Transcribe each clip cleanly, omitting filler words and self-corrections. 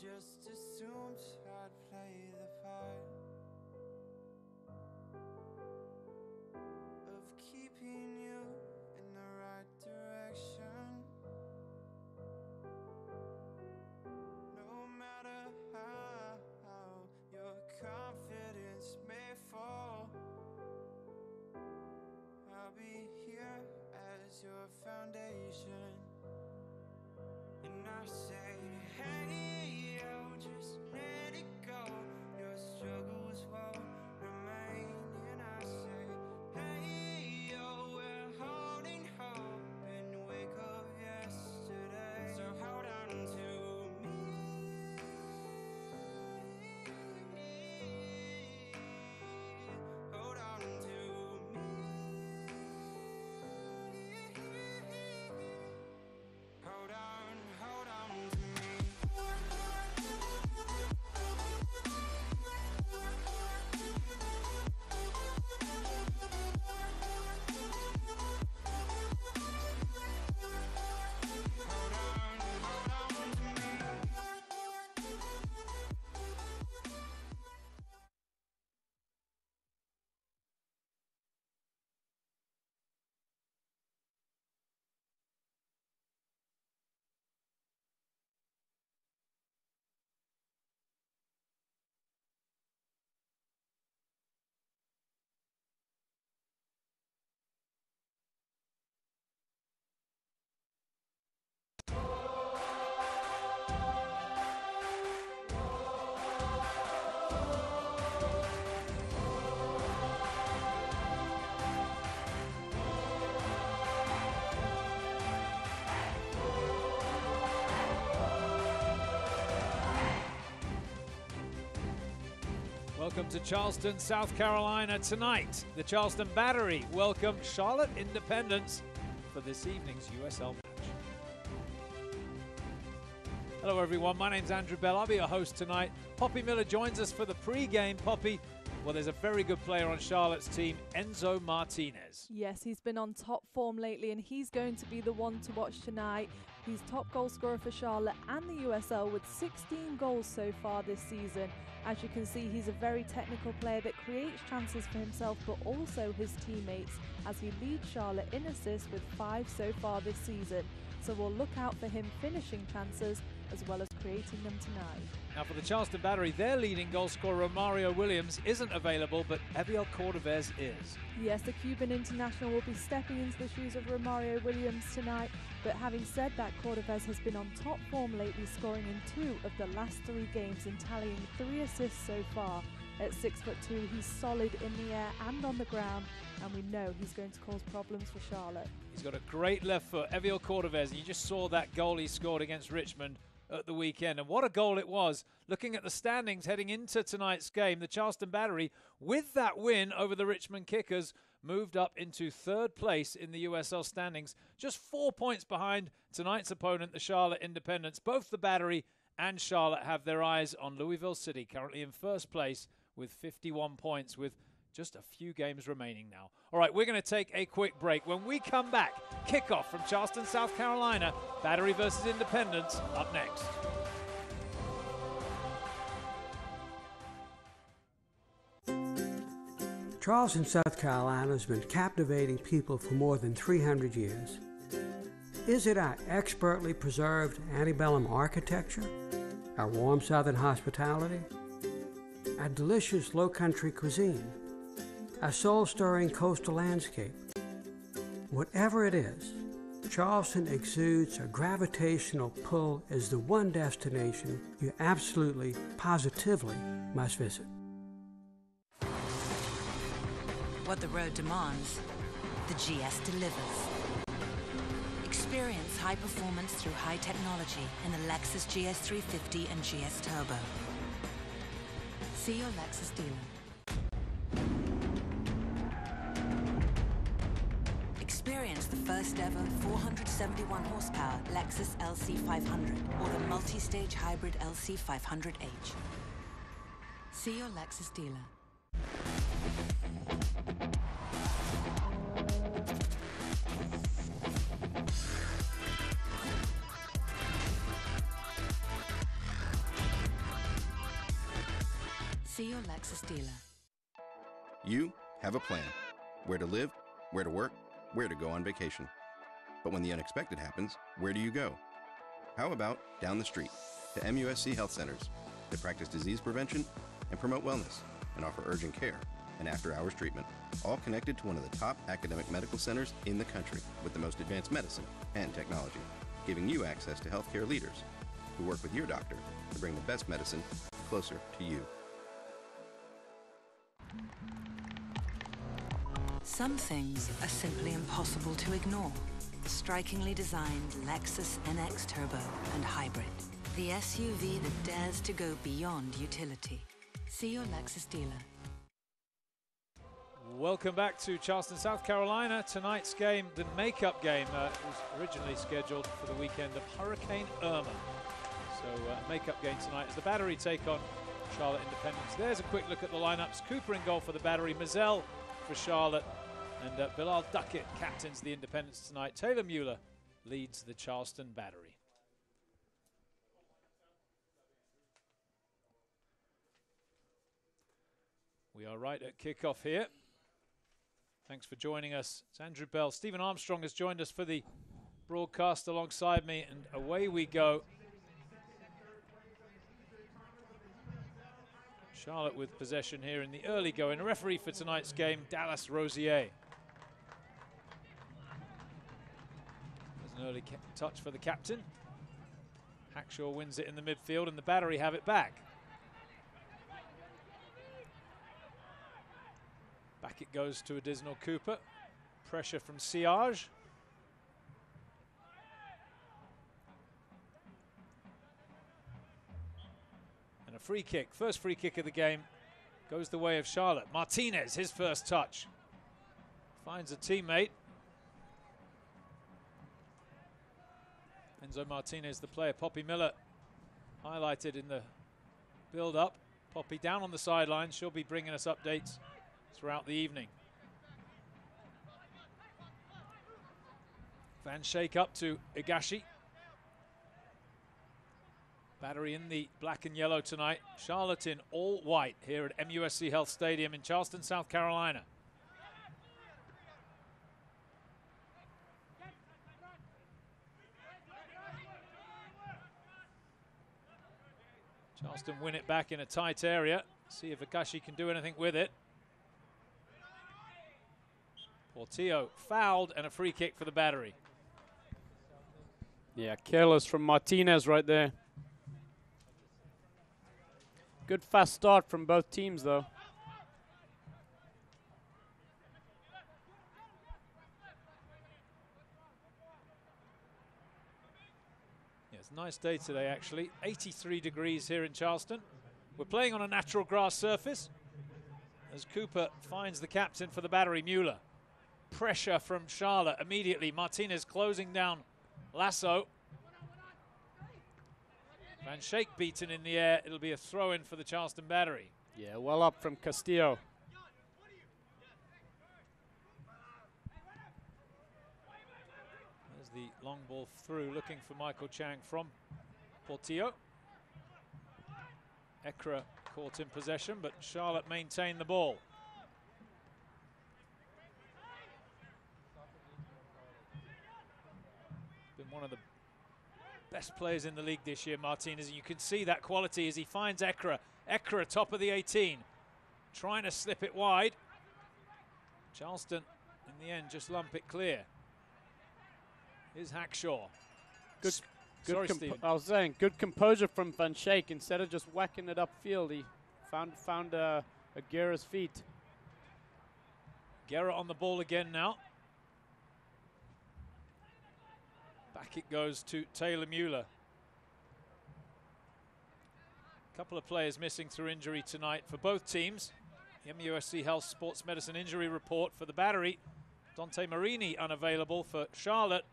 just assumed I'd play the part of keeping you in the right direction. No matter how your confidence may fall, I'll be here as your foundation. And I say, hey, yo, just let it go. Your struggles won't remain. And I say, hey, yo, we're holding hope and wake up yesterday. So hold on to me. Hold on to me. Hold on to me. Welcome to Charleston, South Carolina. Tonight, the Charleston Battery welcome Charlotte Independence for this evening's USL match. Hello everyone, my name's Andrew Bell. I'll be your host tonight. Poppy Miller joins us for the pre-game. Poppy, well, there's a very good player on Charlotte's team, Enzo Martinez. Yes, he's been on top form lately and he's going to be the one to watch tonight. He's top goal scorer for Charlotte and the USL with 16 goals so far this season. As you can see, he's a very technical player that creates chances for himself but also his teammates, as he leads Charlotte in assists with 5 so far this season. So we'll look out for him finishing chances as well as creating them tonight. Now for the Charleston Battery, their leading goal scorer Romario Williams isn't available, but Eviel Cordovez is. Yes, the Cuban international will be stepping into the shoes of Romario Williams tonight. But having said that, Cordovez has been on top form lately, scoring in 2 of the last 3 games and tallying 3 assists so far. At 6'2", he's solid in the air and on the ground, and we know he's going to cause problems for Charlotte. He's got a great left foot, Eviel Cordovez, and you just saw that goal he scored against Richmond at the weekend. And what a goal it was. Looking at the standings heading into tonight's game, the Charleston Battery, with that win over the Richmond Kickers, moved up into 3rd place in the USL standings, just 4 points behind tonight's opponent, the Charlotte Independence. Both the Battery and Charlotte have their eyes on Louisville City, currently in 1st place with 51 points, with just a few games remaining now. All right, we're going to take a quick break. When we come back, kickoff from Charleston, South Carolina, Battery versus Independence, up next. Charleston, South Carolina has been captivating people for more than 300 years. Is it our expertly preserved antebellum architecture, our warm southern hospitality, our delicious low-country cuisine, our soul-stirring coastal landscape? Whatever it is, Charleston exudes a gravitational pull as the one destination you absolutely, positively must visit. What the road demands, the GS delivers. Experience high performance through high technology in the Lexus GS 350 and GS Turbo. See your Lexus dealer. Experience the first ever 471 horsepower Lexus LC500 or the multi-stage hybrid LC500H. See your Lexus dealer. See your Lexus dealer. You have a plan. Where to live, where to work, where to go on vacation. But when the unexpected happens, where do you go? How about down the street to MUSC Health Centers that practice disease prevention and promote wellness and offer urgent care and after-hours treatment, all connected to one of the top academic medical centers in the country with the most advanced medicine and technology, giving you access to healthcare leaders who work with your doctor to bring the best medicine closer to you. Some things are simply impossible to ignore. Strikingly designed Lexus NX Turbo and Hybrid. The SUV that dares to go beyond utility. See your Lexus dealer. Welcome back to Charleston, South Carolina. Tonight's game, the makeup game, was originally scheduled for the weekend of Hurricane Irma. So makeup game tonight as the Battery take on Charlotte Independence. There's a quick look at the lineups. Cooper in goal for the Battery, Mazzell for Charlotte, and Bilal Duckett captains the Independence tonight. Taylor Mueller leads the Charleston Battery. We are right at kickoff here. Thanks for joining us. It's Andrew Bell. Stephen Armstrong has joined us for the broadcast alongside me, and away we go. Charlotte with possession here in the early going. A referee for tonight's game, Dallas Rosier. There's an early touch for the captain. Hackshaw wins it in the midfield, and the Battery have it back. Back it goes to Additional Cooper. Pressure from Siage. And a free kick. First free kick of the game goes the way of Charlotte. Martinez, his first touch. Finds a teammate. Enzo Martinez, the player. Poppy Miller highlighted in the build-up. Poppy down on the sideline. She'll be bringing us updates throughout the evening. Van Schaik up to Igashi. Battery in the black and yellow tonight. Charlotte in all white here at MUSC Health Stadium in Charleston, South Carolina. Charleston win it back in a tight area. See if Igashi can do anything with it. Portillo fouled, and a free kick for the Battery. Yeah, careless from Martinez right there. Good fast start from both teams, though. Yeah, it's a nice day today, actually. 83 degrees here in Charleston. We're playing on a natural grass surface as Cooper finds the captain for the Battery, Mueller. Pressure from Charlotte immediately. Martinez closing down Lasso. Van Schaik beaten in the air. It'll be a throw-in for the Charleston Battery. Yeah, well up from Castillo. There's the long ball through, looking for Michael Chang from Portillo. Ekra caught in possession, but Charlotte maintained the ball. Been one of the best players in the league this year, Martinez. You can see that quality as he finds Ekra. Ekra top of the 18, trying to slip it wide. Charleston, in the end, just lump it clear. Here's Hackshaw. Sorry, Stephen. I was saying, good composure from Van Schaik. Instead of just whacking it upfield, he found Guerra's feet. Guerra on the ball again now. Back it goes to Taylor Mueller. A couple of players missing through injury tonight for both teams. The MUSC Health Sports Medicine injury report for the Battery. Dante Marini unavailable for Charlotte.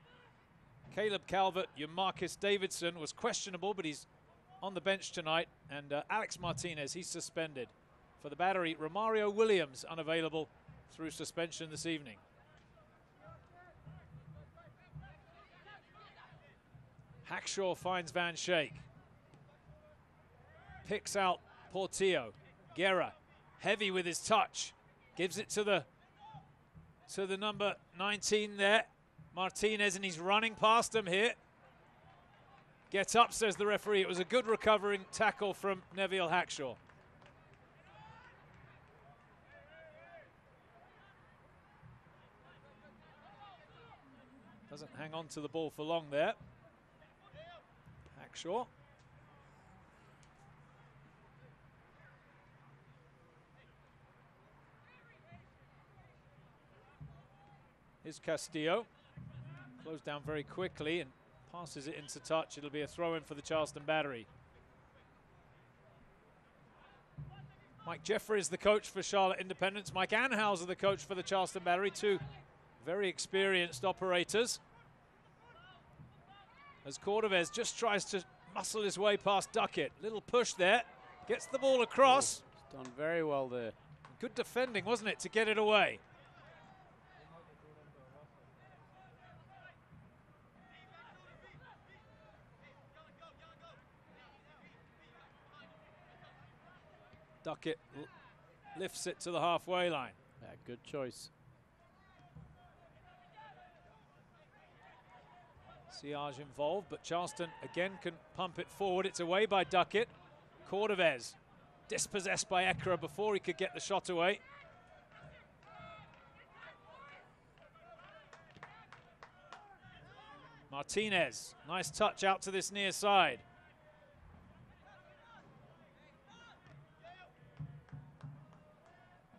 Caleb Calvert, your Marcus Davidson was questionable, but he's on the bench tonight. And Alex Martinez, he's suspended. For the Battery, Romario Williams unavailable through suspension this evening. Hackshaw finds Van Schaik. Picks out Portillo. Guerra, heavy with his touch, gives it to the number 19 there, Martinez, and he's running past him here. Get up, says the referee. It was a good recovering tackle from Neville Hackshaw. Doesn't hang on to the ball for long there. Hackshaw. Here's Castillo. Closed down very quickly and passes it into touch. It'll be a throw-in for the Charleston Battery. Mike Jeffries, the coach for Charlotte Independence. Mike Anhauser, the coach for the Charleston Battery. Two very experienced operators. As Cordovez just tries to muscle his way past Duckett. Little push there. Gets the ball across. He's done very well there. Good defending, wasn't it, to get it away? Duckett lifts it to the halfway line. Yeah, good choice. Siage involved, but Charleston again can pump it forward. It's away by Duckett. Cordovez dispossessed by Ekra before he could get the shot away. Martinez, nice touch out to this near side.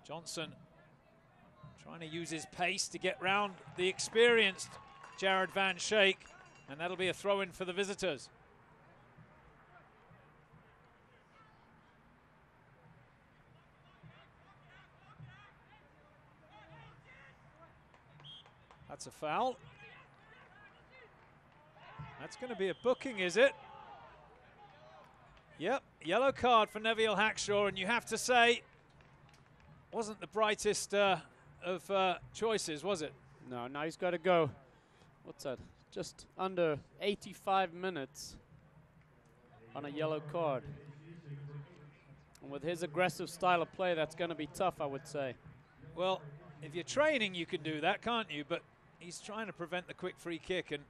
Johnson trying to use his pace to get round the experienced Jared Van Schaik, and that'll be a throw-in for the visitors. That's a foul. That's going to be a booking, is it? Yep, yellow card for Neville Hackshaw, and you have to say, wasn't the brightest of choices, was it? No, now he's got to go. What's that? Just under 85 minutes on a yellow card. And with his aggressive style of play, that's going to be tough, I would say. Well, if you're training, you can do that, can't you? But he's trying to prevent the quick free kick, and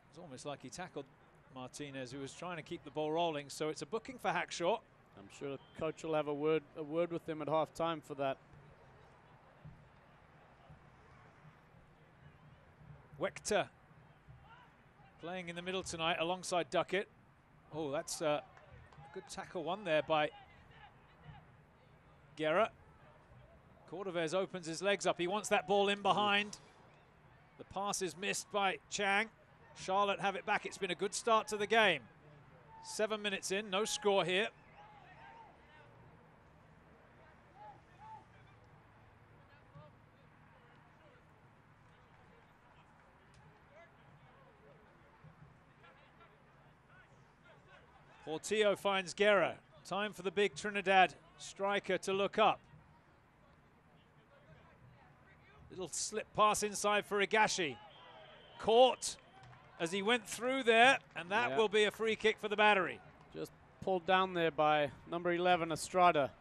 it's almost like he tackled Martinez, who was trying to keep the ball rolling. So it's a booking for Hackshaw. I'm sure the coach will have a word with him at half-time for that. Wechter playing in the middle tonight alongside Duckett. Oh, that's a good tackle one there by Guerra. Cordovez opens his legs up. He wants that ball in behind. The pass is missed by Chang. Charlotte have it back. It's been a good start to the game. 7 minutes in, no score here. Portillo finds Guerra. Time for the big Trinidad striker to look up. Little slip pass inside for Higashi. Caught as he went through there, and that will be a free kick for the Battery. Just pulled down there by number 11, Estrada.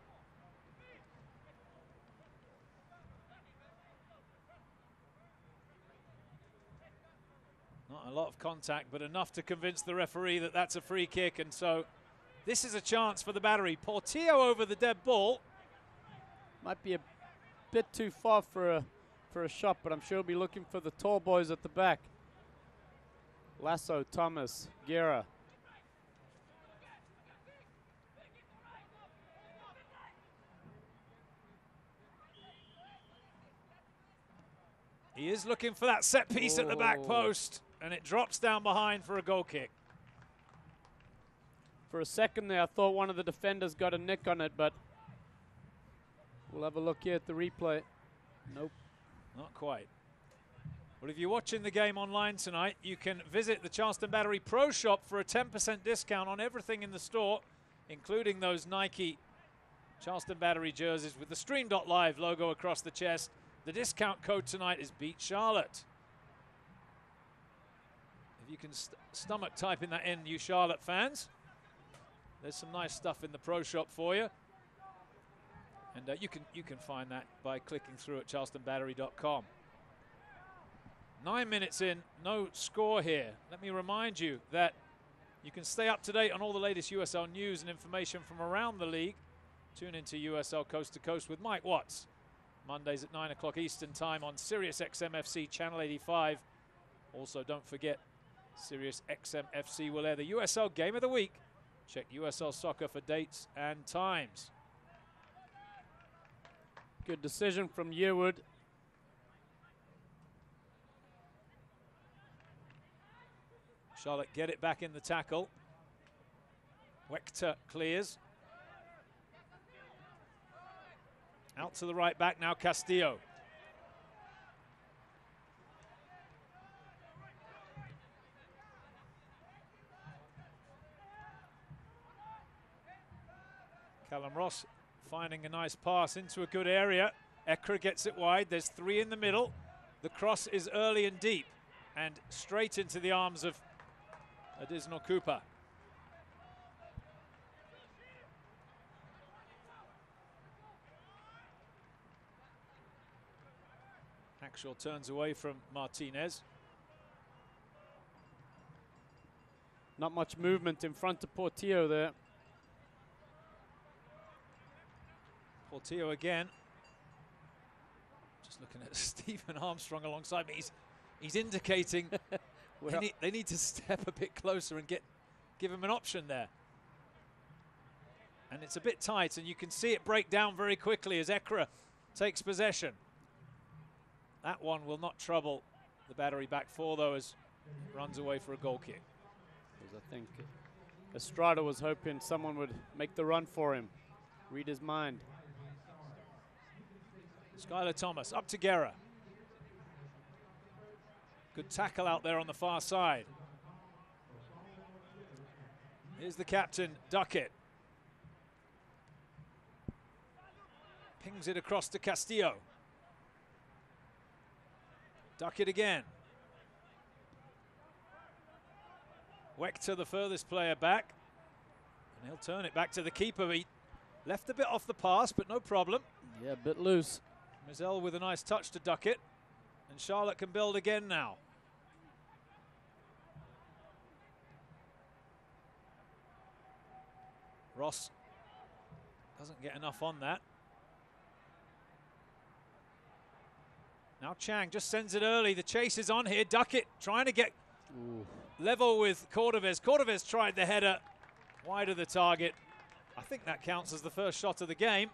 Not a lot of contact, but enough to convince the referee that that's a free kick, and so this is a chance for the Battery. Portillo over the dead ball. Might be a bit too far for a shot, but I'm sure he'll be looking for the tall boys at the back. Lasso, Thomas, Guerra. He is looking for that set piece at the back post, and it drops down behind for a goal kick. For a second there, I thought one of the defenders got a nick on it, but we'll have a look here at the replay. Nope. Not quite. Well, if you're watching the game online tonight, you can visit the Charleston Battery Pro Shop for a 10% discount on everything in the store, including those Nike Charleston Battery jerseys with the Stream.Live logo across the chest. The discount code tonight is Beat Charlotte. If you can stomach typing that in, you Charlotte fans, there's some nice stuff in the Pro Shop for you. And you can find that by clicking through at charlestonbattery.com. 9 minutes in, no score here. Let me remind you that you can stay up to date on all the latest USL news and information from around the league. Tune into USL Coast to Coast with Mike Watts. Mondays at 9 o'clock Eastern Time on Sirius XM FC Channel 85. Also, don't forget, Sirius XM FC will air the USL Game of the Week. Check USL Soccer for dates and times. Good decision from Yearwood. Charlotte get it back in the tackle. Wechter clears. Out to the right back now, Castillo. Callum Ross finding a nice pass into a good area. Ekra gets it wide. There's 3 in the middle. The cross is early and deep and straight into the arms of Additional Cooper. Hackshaw turns away from Martinez. Not much movement in front of Portillo there. Portillo again. Just looking at Stephen Armstrong alongside me. He's indicating they need to step a bit closer and give him an option there. And it's a bit tight, and you can see it break down very quickly as Ekra takes possession. That one will not trouble the Battery back four, though, as it runs away for a goal kick. I think Estrada was hoping someone would make the run for him, read his mind. Skylar Thomas up to Guerra. Good tackle out there on the far side. Here's the captain, Duckett. Pings it across to Castillo. Duckett again. Wechter, the furthest player back. And he'll turn it back to the keeper. He left a bit off the pass, but no problem. Yeah, a bit loose. Mizell with a nice touch to Duckett. And Charlotte can build again now. Ross doesn't get enough on that. Now Chang just sends it early. The chase is on here. Duckett trying to get level with Cordovez. Cordovez tried the header wide of the target. I think that counts as the first shot of the game.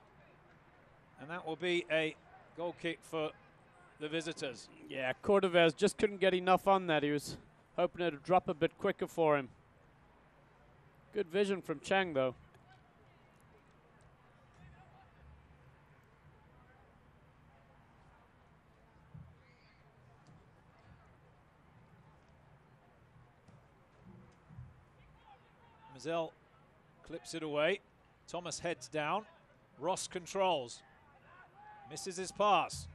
And that will be a goal kick for the visitors. Yeah, Cordovez just couldn't get enough on that. He was hoping it would drop a bit quicker for him. Good vision from Chang, though. Mizell clips it away. Thomas heads down. Ross controls. Misses his pass.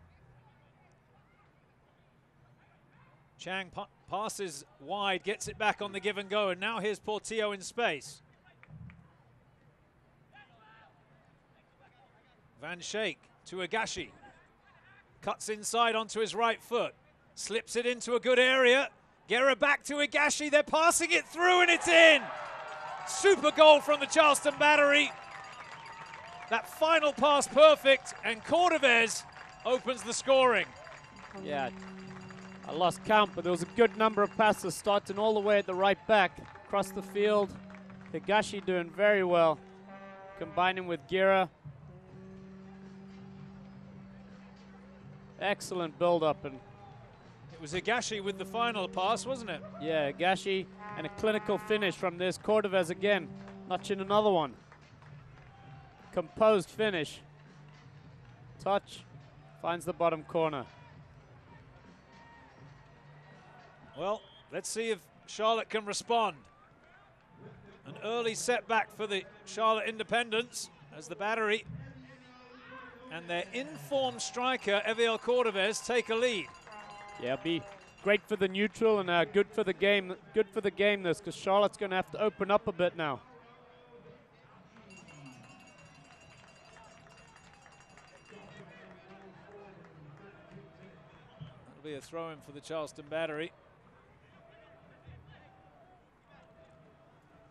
Chang passes wide, gets it back on the give and go, and now here's Portillo in space. Van Schaik to Agashi. Cuts inside onto his right foot. Slips it into a good area. Guerra back to Agashi. They're passing it through and it's in. Super goal from the Charleston Battery. That final pass perfect, and Cordovez opens the scoring. Yeah, I lost count, but there was a good number of passes starting all the way at the right back, across the field. Higashi doing very well, combining with Guerra. Excellent build-up. And it was Higashi with the final pass, wasn't it? Yeah, Higashi, and a clinical finish from this. Cordovez again, notching another one. Composed finish. Touch, finds the bottom corner. Well, let's see if Charlotte can respond. An early setback for the Charlotte Independents as the Battery and their informed striker, Eviel Cordovez, take a lead. Yeah, it'll be great for the neutral and good for the game. Good for the game, this, because Charlotte's going to have to open up a bit now. be a throw-in for the Charleston Battery.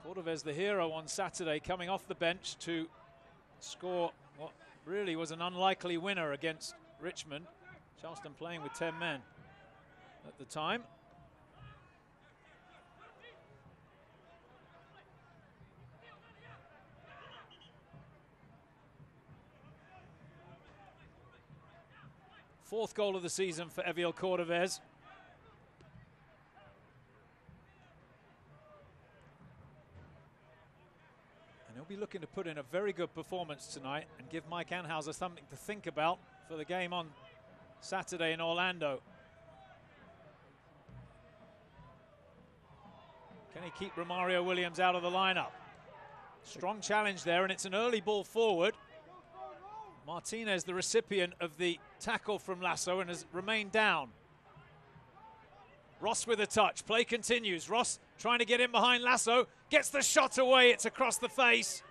Cordovez, the hero on Saturday, coming off the bench to score what really was an unlikely winner against Richmond. Charleston playing with 10 men at the time. Fourth goal of the season for Eviel Cordovez. And he'll be looking to put in a very good performance tonight and give Mike Anhauser something to think about for the game on Saturday in Orlando. Can he keep Romario Williams out of the lineup? Strong challenge there, and it's an early ball forward. Martinez, the recipient of the tackle from Lasso, and has remained down. Ross with a touch. Play continues. Ross trying to get in behind Lasso. Gets the shot away. It's across the face.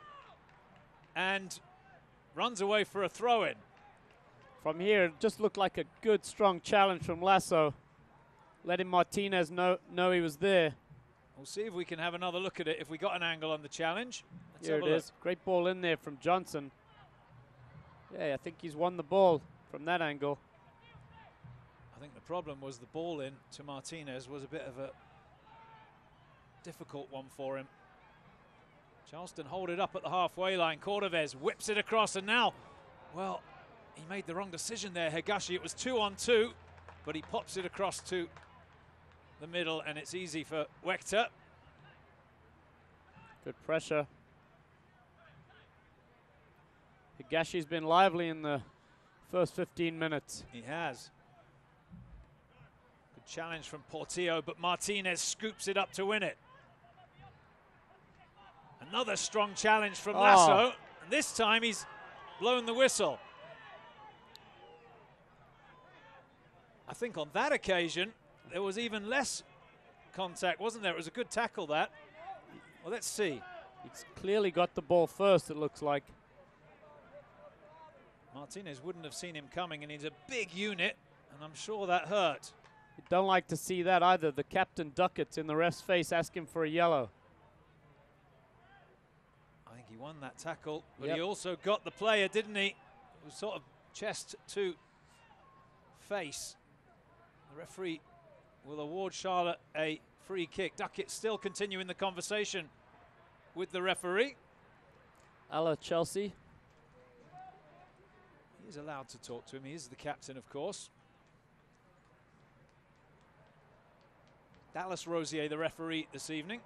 And runs away for a throw-in. From here, it just looked like a good, strong challenge from Lasso. Letting Martinez know he was there. We'll see if we can have another look at it if we got an angle on the challenge. Let's Here it is. Great ball in there from Johnson. Yeah, I think he's won the ball from that angle. I think the problem was the ball in to Martinez was a bit of a difficult one for him. Charleston hold it up at the halfway line. Cordovez whips it across, and now, well, he made the wrong decision there, Higashi. It was 2-on-2, but he pops it across to the middle, and it's easy for Wechter. Good pressure. Higashi's been lively in the first 15 minutes. He has. Good challenge from Portillo, but Martinez scoops it up to win it. Another strong challenge from Lasso, and this time he's blown the whistle. I think on that occasion, there was even less contact, wasn't there? It was a good tackle, that. Well, let's see. He's clearly got the ball first, it looks like. Martinez wouldn't have seen him coming, and he's a big unit, and I'm sure that hurt. You don't like to see that either. The captain Duckett's in the ref's face asking for a yellow. I think he won that tackle, but he also got the player, didn't he? It was sort of chest to face. The referee will award Charlotte a free kick. Duckett still continuing the conversation with the referee. Alla Chelsea. He's allowed to talk to him. He is the captain, of course. Dallas Rosier, the referee this evening.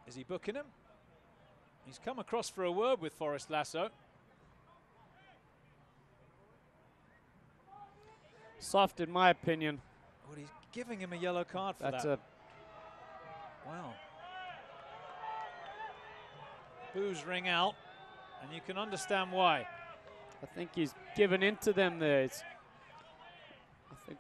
Is he booking him? He's come across for a word with Forrest Lasso. Soft, in my opinion. Well, he's giving him a yellow card for That's that. Wow. Boos ring out, and you can understand why. I think he's given into them there. I think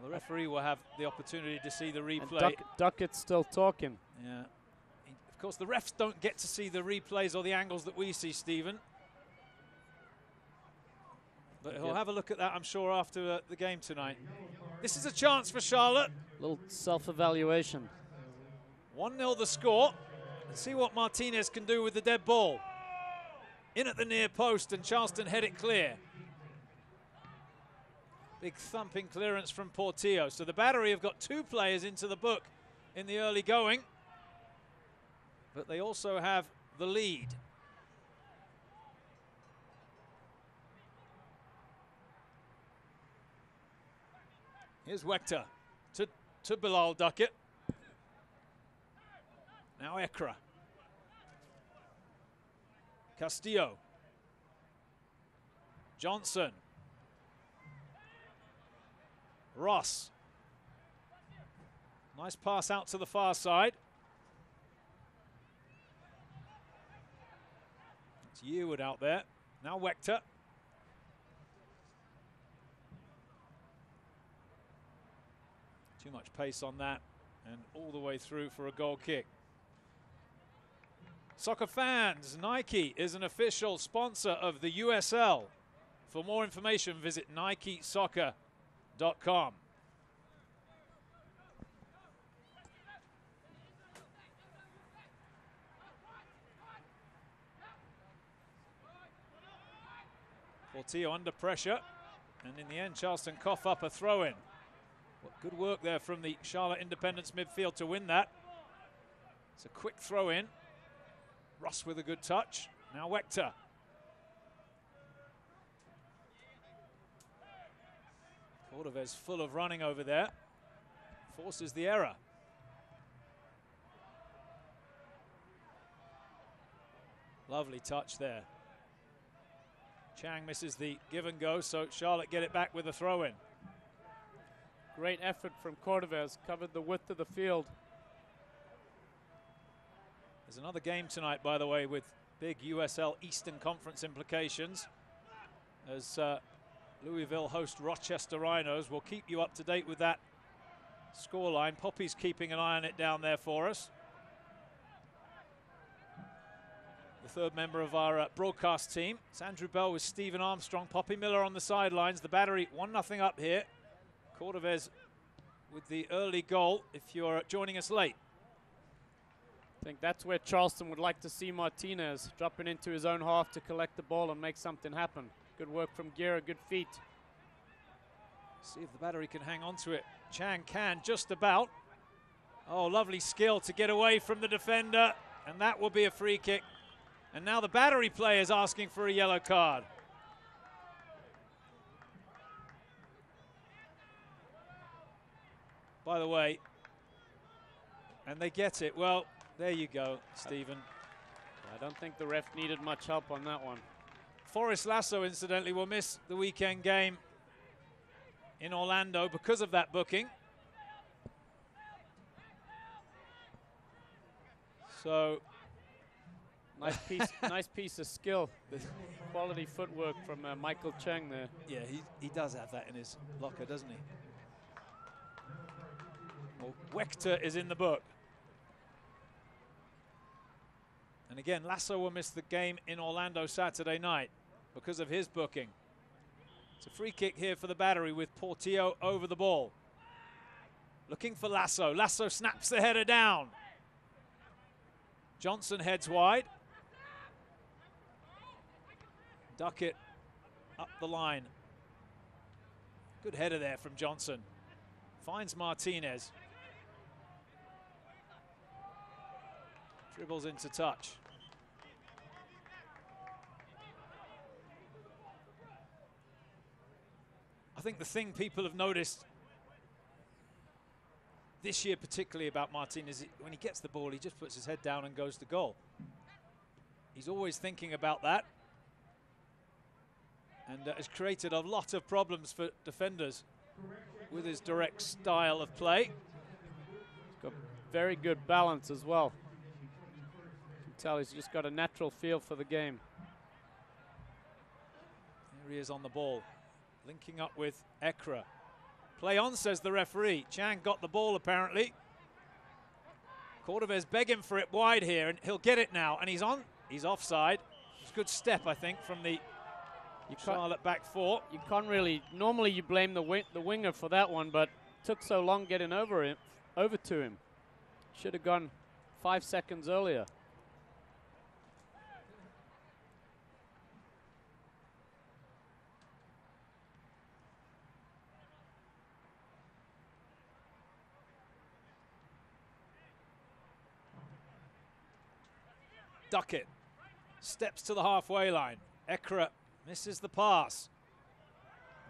the referee will have the opportunity to see the replay. And Duckett's still talking. Yeah. Of course, the refs don't get to see the replays or the angles that we see, Stephen. But he'll have a look at that, I'm sure, after the game tonight. This is a chance for Charlotte. A little self-evaluation. 1-0 the score. Let's see what Martinez can do with the dead ball. In at the near post, and Charleston head it clear. Big thumping clearance from Portillo. So the Battery have got 2 players into the book in the early going. But they also have the lead. Here's Wechter to Bilal Duckett. Now Ekra. Castillo. Johnson. Ross. Nice pass out to the far side. It's Yearwood out there. Now Wechter. Too much pace on that, and all the way through for a goal kick. Soccer fans, Nike is an official sponsor of the USL. For more information, visit nikesoccer.com. Portillo under pressure, and in the end, Charleston cough up a throw-in. Good work there from the Charlotte Independence midfield to win that. It's a quick throw-in. Russ with a good touch. Now Wechter. Cordovez full of running over there. Forces the error. Lovely touch there. Chang misses the give and go, so Charlotte get it back with a throw-in. Great effort from Cordovez, covered the width of the field. There's another game tonight, by the way, with big USL Eastern Conference implications. As Louisville host Rochester Rhinos. We'll keep you up to date with that scoreline. Poppy's keeping an eye on it down there for us. The third member of our broadcast team. It's Andrew Bell with Stephen Armstrong. Poppy Miller on the sidelines. The Battery 1-0 up here. Cordovez with the early goal if you're joining us late. I think that's where Charleston would like to see Martinez dropping into his own half to collect the ball and make something happen. Good work from Guerra, good feet. See if the Battery can hang on to it. Chang can just about. Oh, lovely skill to get away from the defender, and that will be a free kick. And now the Battery player is asking for a yellow card. By the way, and they get it. Well, there you go, Stephen. I don't think the ref needed much help on that one. Forrest Lasso, incidentally, will miss the weekend game in Orlando because of that booking. So, nice piece of skill. Quality footwork from Michael Cheng there. Yeah, he does have that in his locker, doesn't he? Well, Wechter is in the book. And again, Lasso will miss the game in Orlando Saturday night because of his booking. It's a free kick here for the Battery with Portillo over the ball. Looking for Lasso. Lasso snaps the header down. Johnson heads wide. Duckett up the line. Good header there from Johnson. Finds Martinez. Dribbles into touch. I think the thing people have noticed this year, particularly about Martinez, when he gets the ball, he just puts his head down and goes to goal. He's always thinking about that, and has created a lot of problems for defenders with his direct style of play. He's got very good balance as well. You can tell he's just got a natural feel for the game. Here he is on the ball, linking up with Ekra. Play on, says the referee. Chang got the ball, apparently. Cordovez begging for it wide here, and he'll get it now. And he's on. He's offside. It's a good step, I think, from the Charlotte back four. You can't really. Normally, you blame the winger for that one, but it took so long getting over to him. Should have gone 5 seconds earlier. Duckett steps to the halfway line. Ekra misses the pass.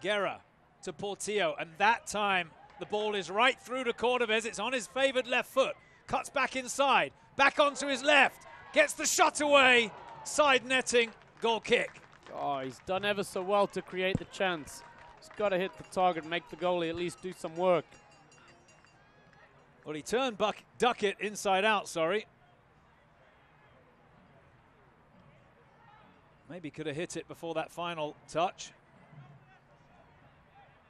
Guerra to Portillo, and that time the ball is right through to Cordovez. It's on his favored left foot. Cuts back inside, back onto his left. Gets the shot away. Side netting, goal kick. Oh, he's done ever so well to create the chance. He's got to hit the target, make the goalie at least do some work. Well, he turned Duckett inside out, sorry. Maybe could have hit it before that final touch.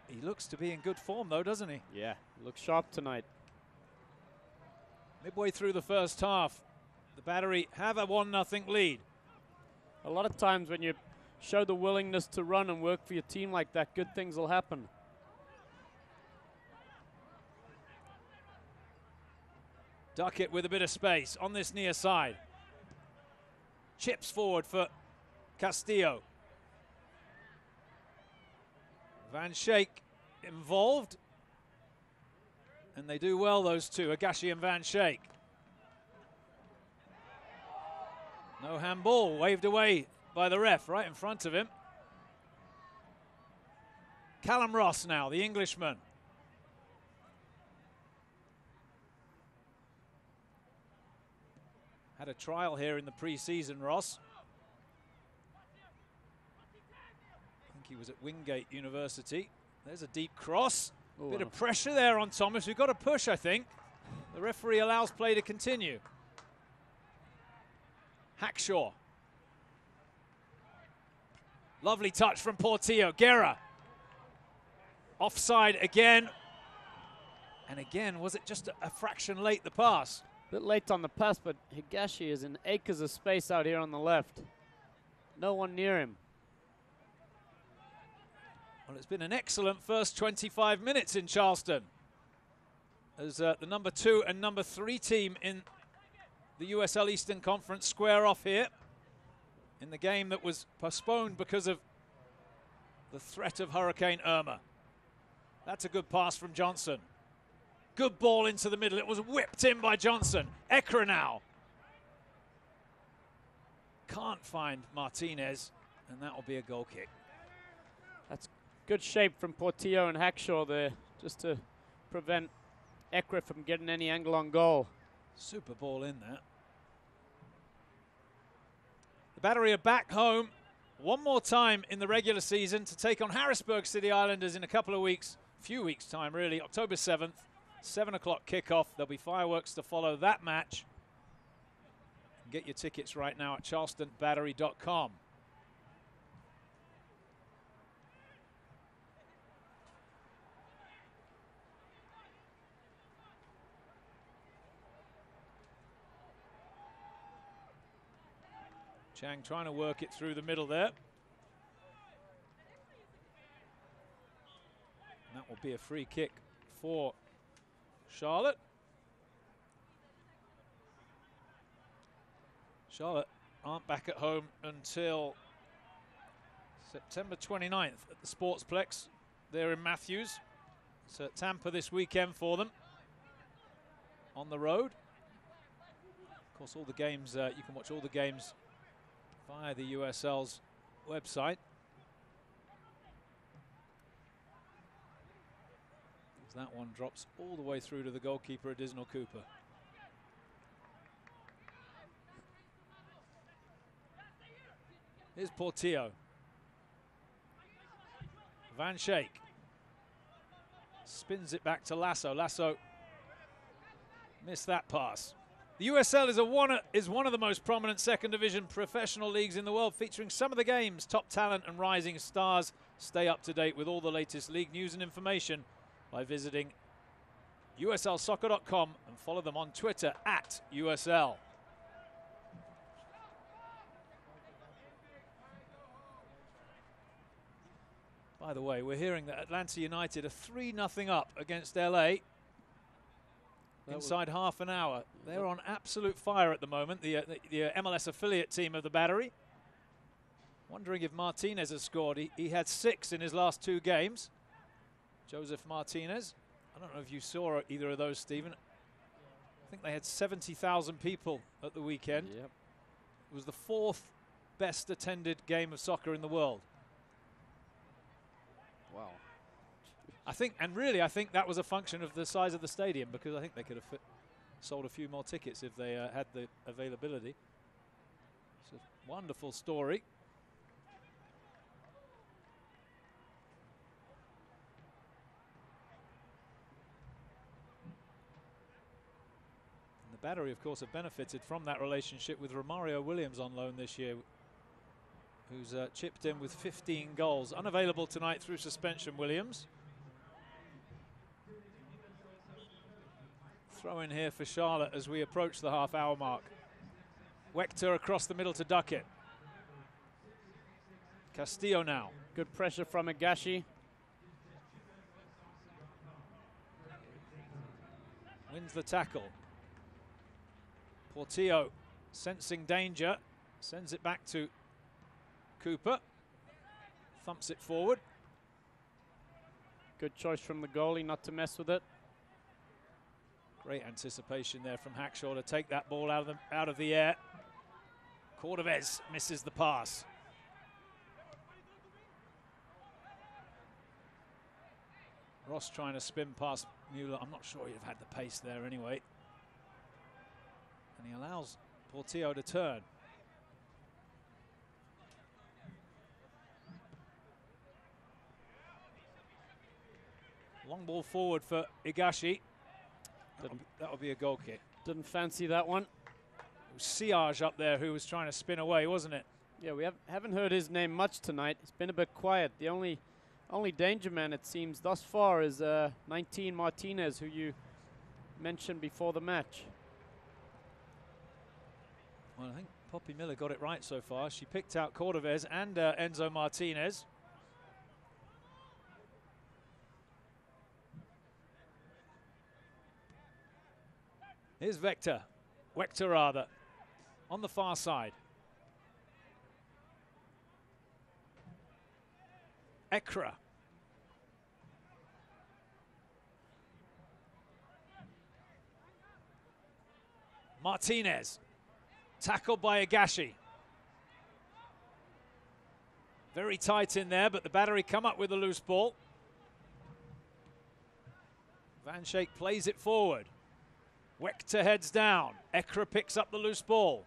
He He looks to be in good form, though, doesn't he? Yeah, looks sharp tonight. Midway through the first half, the Battery have a 1-0 lead. A lot of times when you show the willingness to run and work for your team like that, good things will happen. Duckett with a bit of space on this near side. Chips forward for Castillo. Van Schaik involved. And they do well, those two, Agashi and Van Schaik. No handball, waved away by the ref right in front of him. Callum Ross now, the Englishman. Had a trial here in the pre-season, Ross. I think he was at Wingate University. There's a deep cross. Ooh, Bit of pressure there on Thomas. We've got a push, I think. The referee allows play to continue. Hackshaw. Lovely touch from Portillo. Guerra. Offside again. And again, was it just a fraction late, the pass? Bit late on the pass, but Higashi is in acres of space out here on the left. No one near him. Well, it's been an excellent first 25 minutes in Charleston, as the number 2 and number 3 team in the USL Eastern Conference square off here in the game that was postponed because of the threat of Hurricane Irma. That's a good pass from Johnson. Good ball into the middle. It was whipped in by Johnson. Ekra now. Can't find Martinez, and that will be a goal kick. That's good shape from Portillo and Hackshaw there, just to prevent Ekra from getting any angle on goal. Super ball in there. The Battery are back home one more time in the regular season to take on Harrisburg City Islanders in a couple of weeks, few weeks' time really, October 7th, 7 o'clock kickoff. There'll be fireworks to follow that match. Get your tickets right now at charlestonbattery.com. Chang trying to work it through the middle there. And that will be a free kick for Charlotte. Charlotte aren't back at home until September 29th at the Sportsplex. They're in Matthews. It's at Tampa this weekend for them on the road. Of course, all the games, you can watch all the games via the USL's website. As that one drops all the way through to the goalkeeper, Adisnal Cooper. Here's Portillo. Van Schaik spins it back to Lasso. Lasso missed that pass. The USL is one of the most prominent second division professional leagues in the world, featuring some of the game's top talent and rising stars. Stay up to date with all the latest league news and information by visiting uslsoccer.com and follow them on Twitter at USL. By the way, we're hearing that Atlanta United are 3-0 up against LA. Inside half an hour. They're on absolute fire at the moment, the MLS affiliate team of the Battery. Wondering if Martinez has scored. He had 6 in his last 2 games. Joseph Martinez. I don't know if you saw either of those, Stephen. I think they had 70,000 people at the weekend. Yep. It was the 4th best attended game of soccer in the world. Wow. I think that was a function of the size of the stadium, because I think they could have sold a few more tickets if they had the availability. It's a wonderful story. And the Battery, of course, have benefited from that relationship with Romario Williams on loan this year, who's chipped in with 15 goals. Unavailable tonight through suspension, Williams. Throw in here for Charlotte as we approach the half-hour mark. Wechter across the middle to Duckett. Castillo now. Good pressure from Higashi. Wins the tackle. Portillo sensing danger. Sends it back to Cooper. Thumps it forward. Good choice from the goalie not to mess with it. Great anticipation there from Hackshaw to take that ball out of the air. Cordovez misses the pass. Ross trying to spin past Mueller. I'm not sure he'd have had the pace there anyway. And he allows Portillo to turn. Long ball forward for Higashi. That'll be a goal kick. Didn't fancy that one. It was Siage up there who was trying to spin away, wasn't it? Yeah, we haven't heard his name much tonight. It's been a bit quiet. The only danger man, it seems, thus far is 19 Martinez, who you mentioned before the match. Well, I think Poppy Miller got it right so far. She picked out Cordovez and Enzo Martinez. Here's Wechter rather, on the far side. Ekra. Martinez. Tackled by Higashi. Very tight in there, but the Battery come up with a loose ball. Van Schaik plays it forward. Wechter heads down. Ekra picks up the loose ball.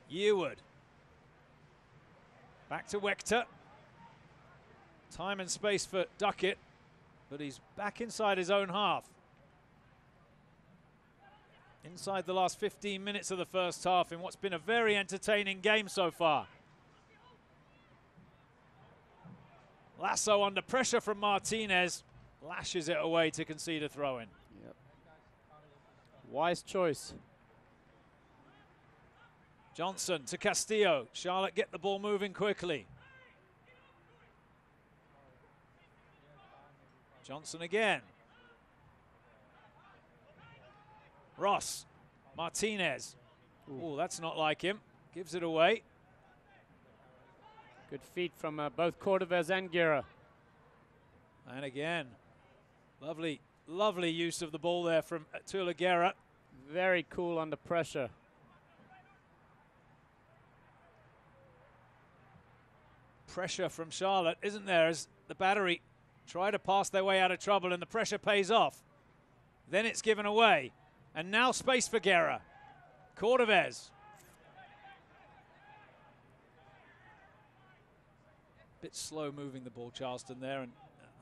Yearwood. Back to Wechter. Time and space for Duckett, but he's back inside his own half. Inside the last 15 minutes of the first half in what's been a very entertaining game so far. Lasso under pressure from Martinez, lashes it away to concede a throw-in. Yep. Wise choice. Johnson to Castillo. Charlotte get the ball moving quickly. Johnson again. Ross. Martinez. Oh, that's not like him. Gives it away. Good feet from both Cordovez and Guerra. And again, lovely use of the ball there from Tula Guerra. Very cool under pressure. Pressure from Charlotte, isn't there, as the Battery try to pass their way out of trouble and the pressure pays off. Then it's given away. And now space for Guerra. Cordovez. Bit slow moving the ball, Charleston, there, and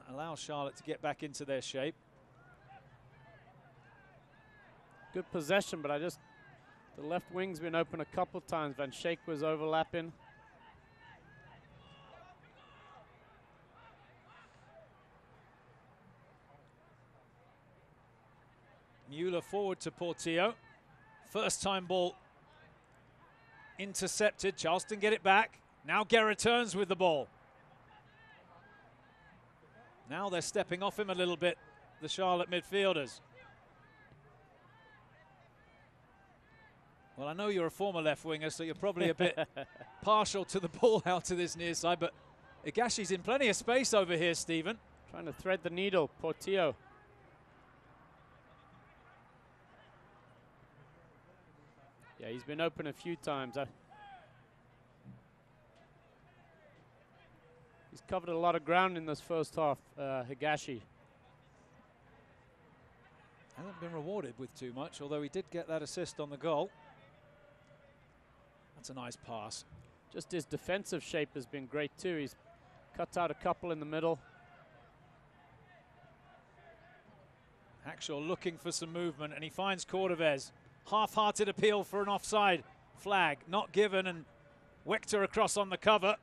allows Charlotte to get back into their shape. Good possession, but the left wing's been open a couple times. Van Schaik was overlapping. Mueller forward to Portillo. First time ball intercepted. Charleston get it back. Now Guerra turns with the ball. Now they're stepping off him a little bit, the Charlotte midfielders. Well, I know you're a former left winger, so you're probably a bit partial to the ball out to this near side, but Higashi's in plenty of space over here, Stephen. Trying to thread the needle, Portillo. Yeah, he's been open a few times. He's covered a lot of ground in this first half, Higashi. Hasn't been rewarded with too much, although he did get that assist on the goal. That's a nice pass. Just his defensive shape has been great too. He's cut out a couple in the middle. Hackshaw looking for some movement, and he finds Cordovez. Half-hearted appeal for an offside flag, not given, and Wechter across on the cover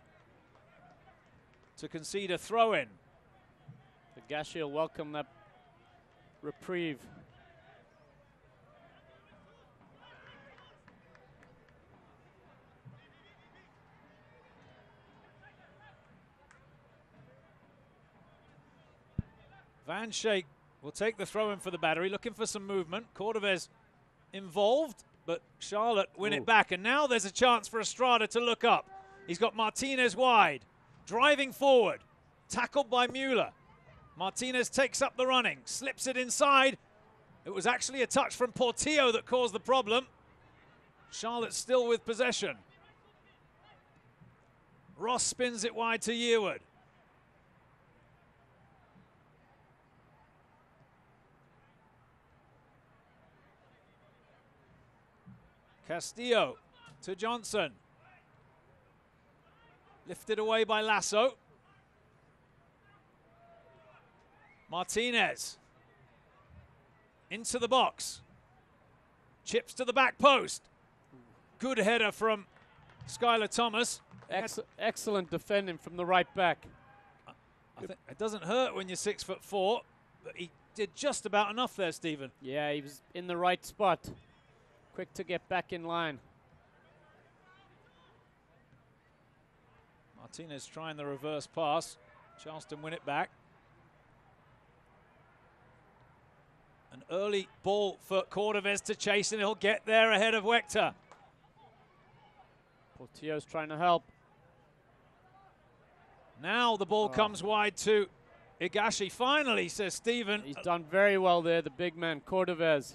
to concede a throw-in. Higashi will welcome that reprieve. Van Schaik will take the throw-in for the Battery, looking for some movement. Cordovez involved, but Charlotte win it back. And now there's a chance for Estrada to look up. He's got Martinez wide, driving forward, tackled by Mueller. Martinez takes up the running, slips it inside. It was actually a touch from Portillo that caused the problem. Charlotte still with possession. Ross spins it wide to Yearwood. Castillo to Johnson. Lifted away by Lasso. Martinez. Into the box. Chips to the back post. Good header from Skylar Thomas. Excellent defending from the right back. I think it doesn't hurt when you're 6'4", but he did just about enough there, Stephen. Yeah, he was in the right spot. Quick to get back in line. Martinez trying the reverse pass. Charleston win it back. An early ball for Cordovez to chase, and he'll get there ahead of Wechter. Portillo's trying to help. Now the ball comes wide to Higashi. Finally, says Stephen. He's done very well there, the big man, Cordovez.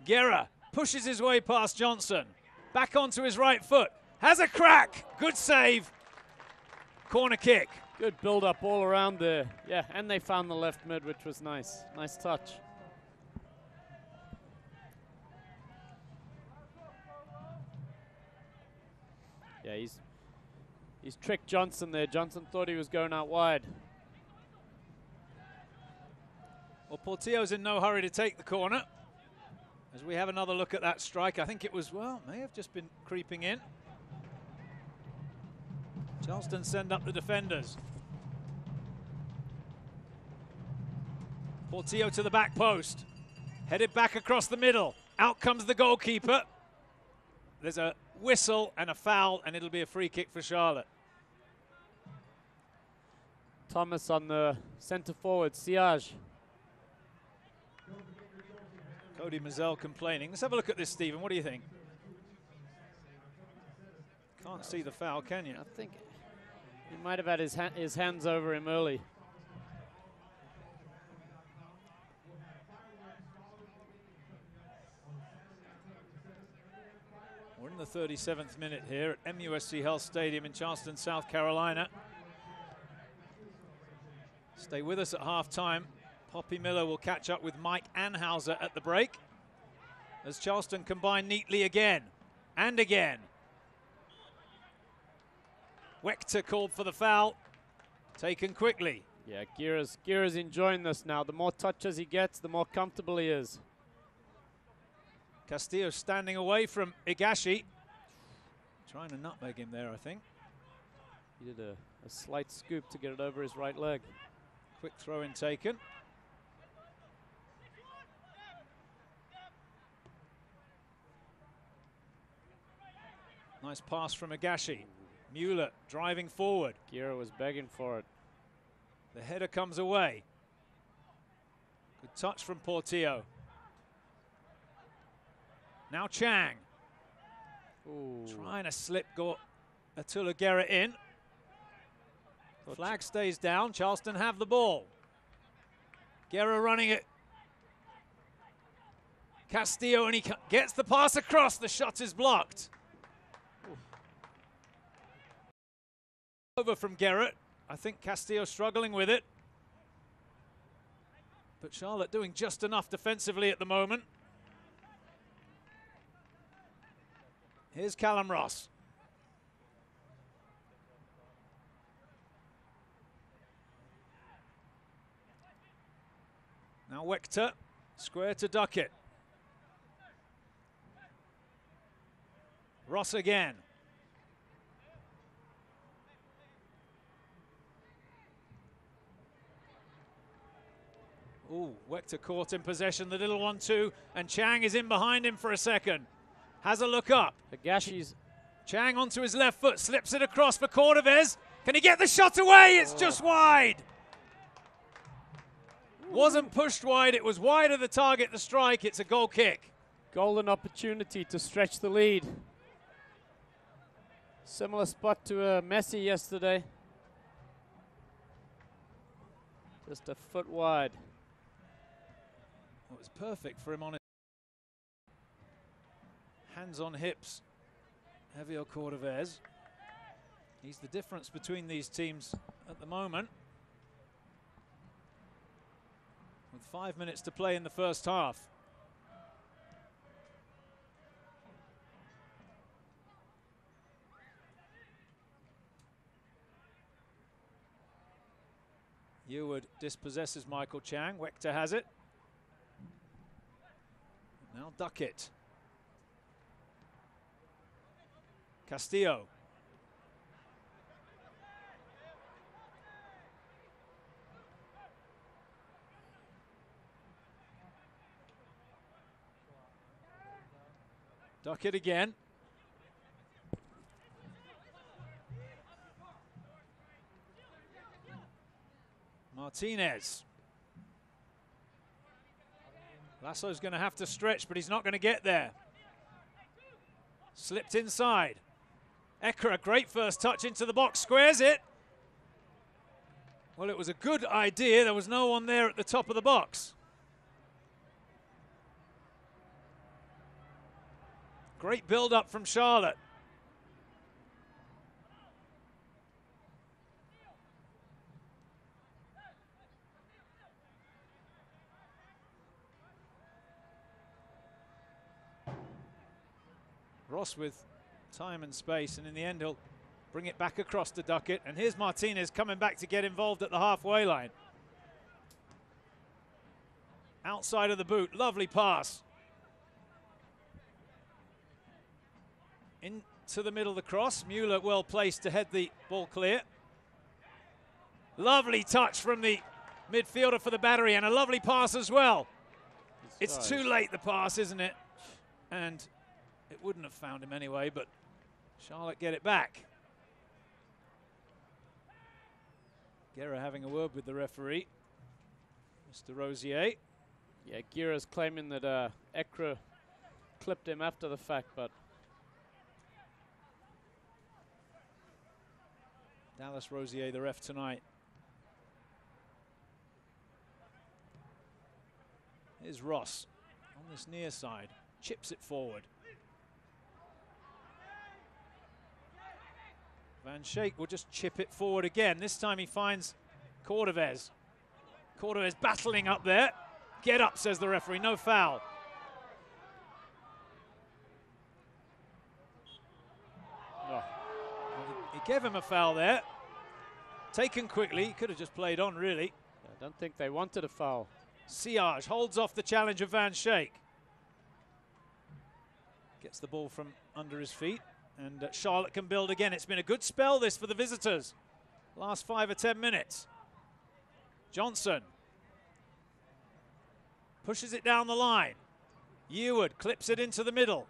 Guerra pushes his way past Johnson. Back onto his right foot. Has a crack. Good save. Corner kick. Good build-up all around there. Yeah, and they found the left mid, which was nice. Nice touch. Yeah, he's tricked Johnson there. Johnson thought he was going out wide. Well, Portillo's in no hurry to take the corner. As we have another look at that strike, I think it was, well, may have just been creeping in. Charleston send up the defenders. Portillo to the back post. Headed back across the middle. Out comes the goalkeeper. There's a whistle and a foul, and it'll be a free kick for Charlotte. Thomas on the center forward, Siage. Cody Mazzell complaining. Let's have a look at this, Stephen. What do you think? Can't see the foul, can you? I think he might have had his hands over him early. We're in the 37th minute here at MUSC Health Stadium in Charleston, South Carolina. Stay with us at half-time. Poppy Miller will catch up with Mike Anhauser at the break as Charleston combine neatly again and again. Wechter called for the foul, taken quickly. Yeah, Guerra's enjoying this now. The more touches he gets, the more comfortable he is. Castillo standing away from Higashi. Trying to nutmeg him there, I think. He did a slight scoop to get it over his right leg. Quick throw in taken. Nice pass from Higashi. Mueller driving forward. Guerra was begging for it. The header comes away. Good touch from Portillo. Now Chang. Ooh. Trying to slip Atula Guerra in. Flag stays down. Charleston have the ball. Guerra running it. Castillo, and he gets the pass across. The shot is blocked. Over from Garrett. I think Castillo struggling with it. But Charlotte doing just enough defensively at the moment. Here's Callum Ross. Now Wechter, square to Duckett. Ross again. Ooh, Wechter caught in possession, the little 1-2, and Chang is in behind him for a second. Has a look up. Higashi's Chang onto his left foot, slips it across for Cordovez. Can he get the shot away? It's just wide. Wasn't pushed wide, it was wide of the target, the strike. It's a goal kick. golden opportunity to stretch the lead. Similar spot to Messi yesterday. Just a foot wide. Well, it was perfect for him on it. Hands on hips, Javier Cordovez. He's the difference between these teams at the moment. With 5 minutes to play in the first half. Eward dispossesses Michael Chang. Wechter has it. Now Duckett. Castillo. Duckett again. Martinez. Lasso's going to have to stretch, but he's not going to get there. Slipped inside. Ekra, great first touch into the box, squares it. Well, it was a good idea. There was no one there at the top of the box. Great build-up from Charlotte. Ross with time and space, and in the end he'll bring it back across to Duckett. And here's Martinez coming back to get involved at the halfway line. Outside of the boot, lovely pass. Into the middle of the cross. Mueller well placed to head the ball clear. Lovely touch from the midfielder for the Battery, and a lovely pass as well. It's too late, the pass, isn't it? And it wouldn't have found him anyway, but Charlotte get it back. Guerra having a word with the referee, Mr. Rosier. Yeah, Guerra's claiming that Ekra clipped him after the fact, but Dallas Rosier, the ref tonight. Here's Ross on this near side, chips it forward. Van Schaik will just chip it forward again. This time he finds Cordovez. Cordovez battling up there. Get up, says the referee, no foul. oh, He gave him a foul there. Taken quickly, he could have just played on really. I don't think they wanted a foul. Siage holds off the challenge of Van Schaik. Gets the ball from under his feet. And Charlotte can build again. It's been a good spell, this, for the visitors. Last 5 or 10 minutes. Johnson pushes it down the line. Eward clips it into the middle.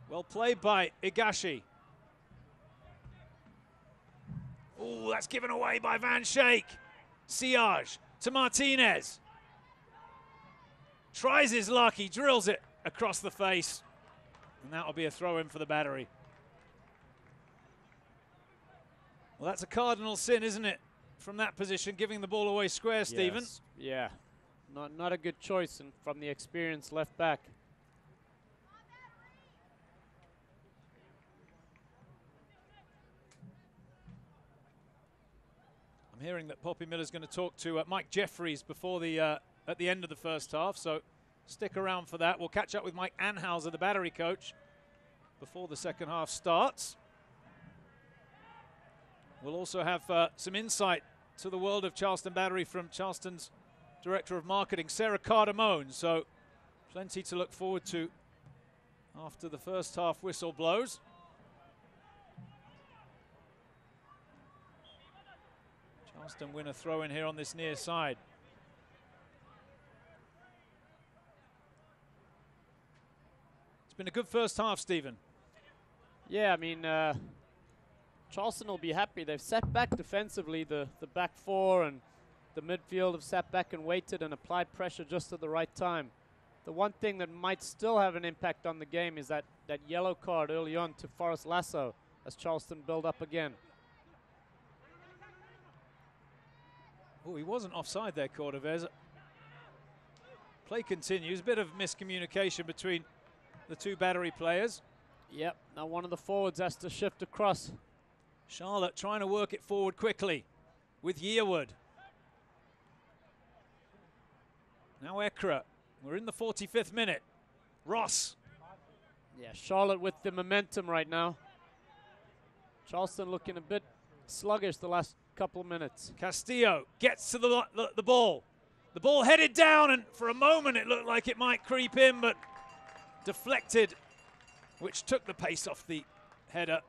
Well played by Higashi. Oh, that's given away by Van Schaik. Siage to Martinez. Tries his luck, he drills it across the face, and that'll be a throw-in for the Battery. Well, that's a cardinal sin, isn't it, from that position, giving the ball away square, Stephen? Yes. Yeah, not a good choice and from the experienced left back. I'm hearing that Poppy Miller's going to talk to Mike Jeffries before the at the end of the first half, so stick around for that. We'll catch up with Mike Anhauser, the Battery coach, before the second half starts. We'll also have some insight to the world of Charleston Battery from Charleston's Director of Marketing, Sarah Cardamone. So plenty to look forward to after the first half whistle blows. Charleston win a throw in here on this near side. It's been a good first half, Stephen. Yeah, I mean, Charleston will be happy. They've sat back defensively. The back four and the midfield have sat back and waited and applied pressure just at the right time. The one thing that might still have an impact on the game is that yellow card early on to Forrest Lasso as Charleston build up again. Oh, he wasn't offside there, Cordovez. Play continues. A bit of miscommunication between the two Battery players. Yep, now one of the forwards has to shift across. Charlotte trying to work it forward quickly with Yearwood. Now Ekra. We're in the 45th minute. Ross. Yeah, Charlotte with the momentum right now. Charleston looking a bit sluggish the last couple of minutes. Castillo gets to the ball. The ball headed down, and for a moment it looked like it might creep in, but deflected, which took the pace off the header.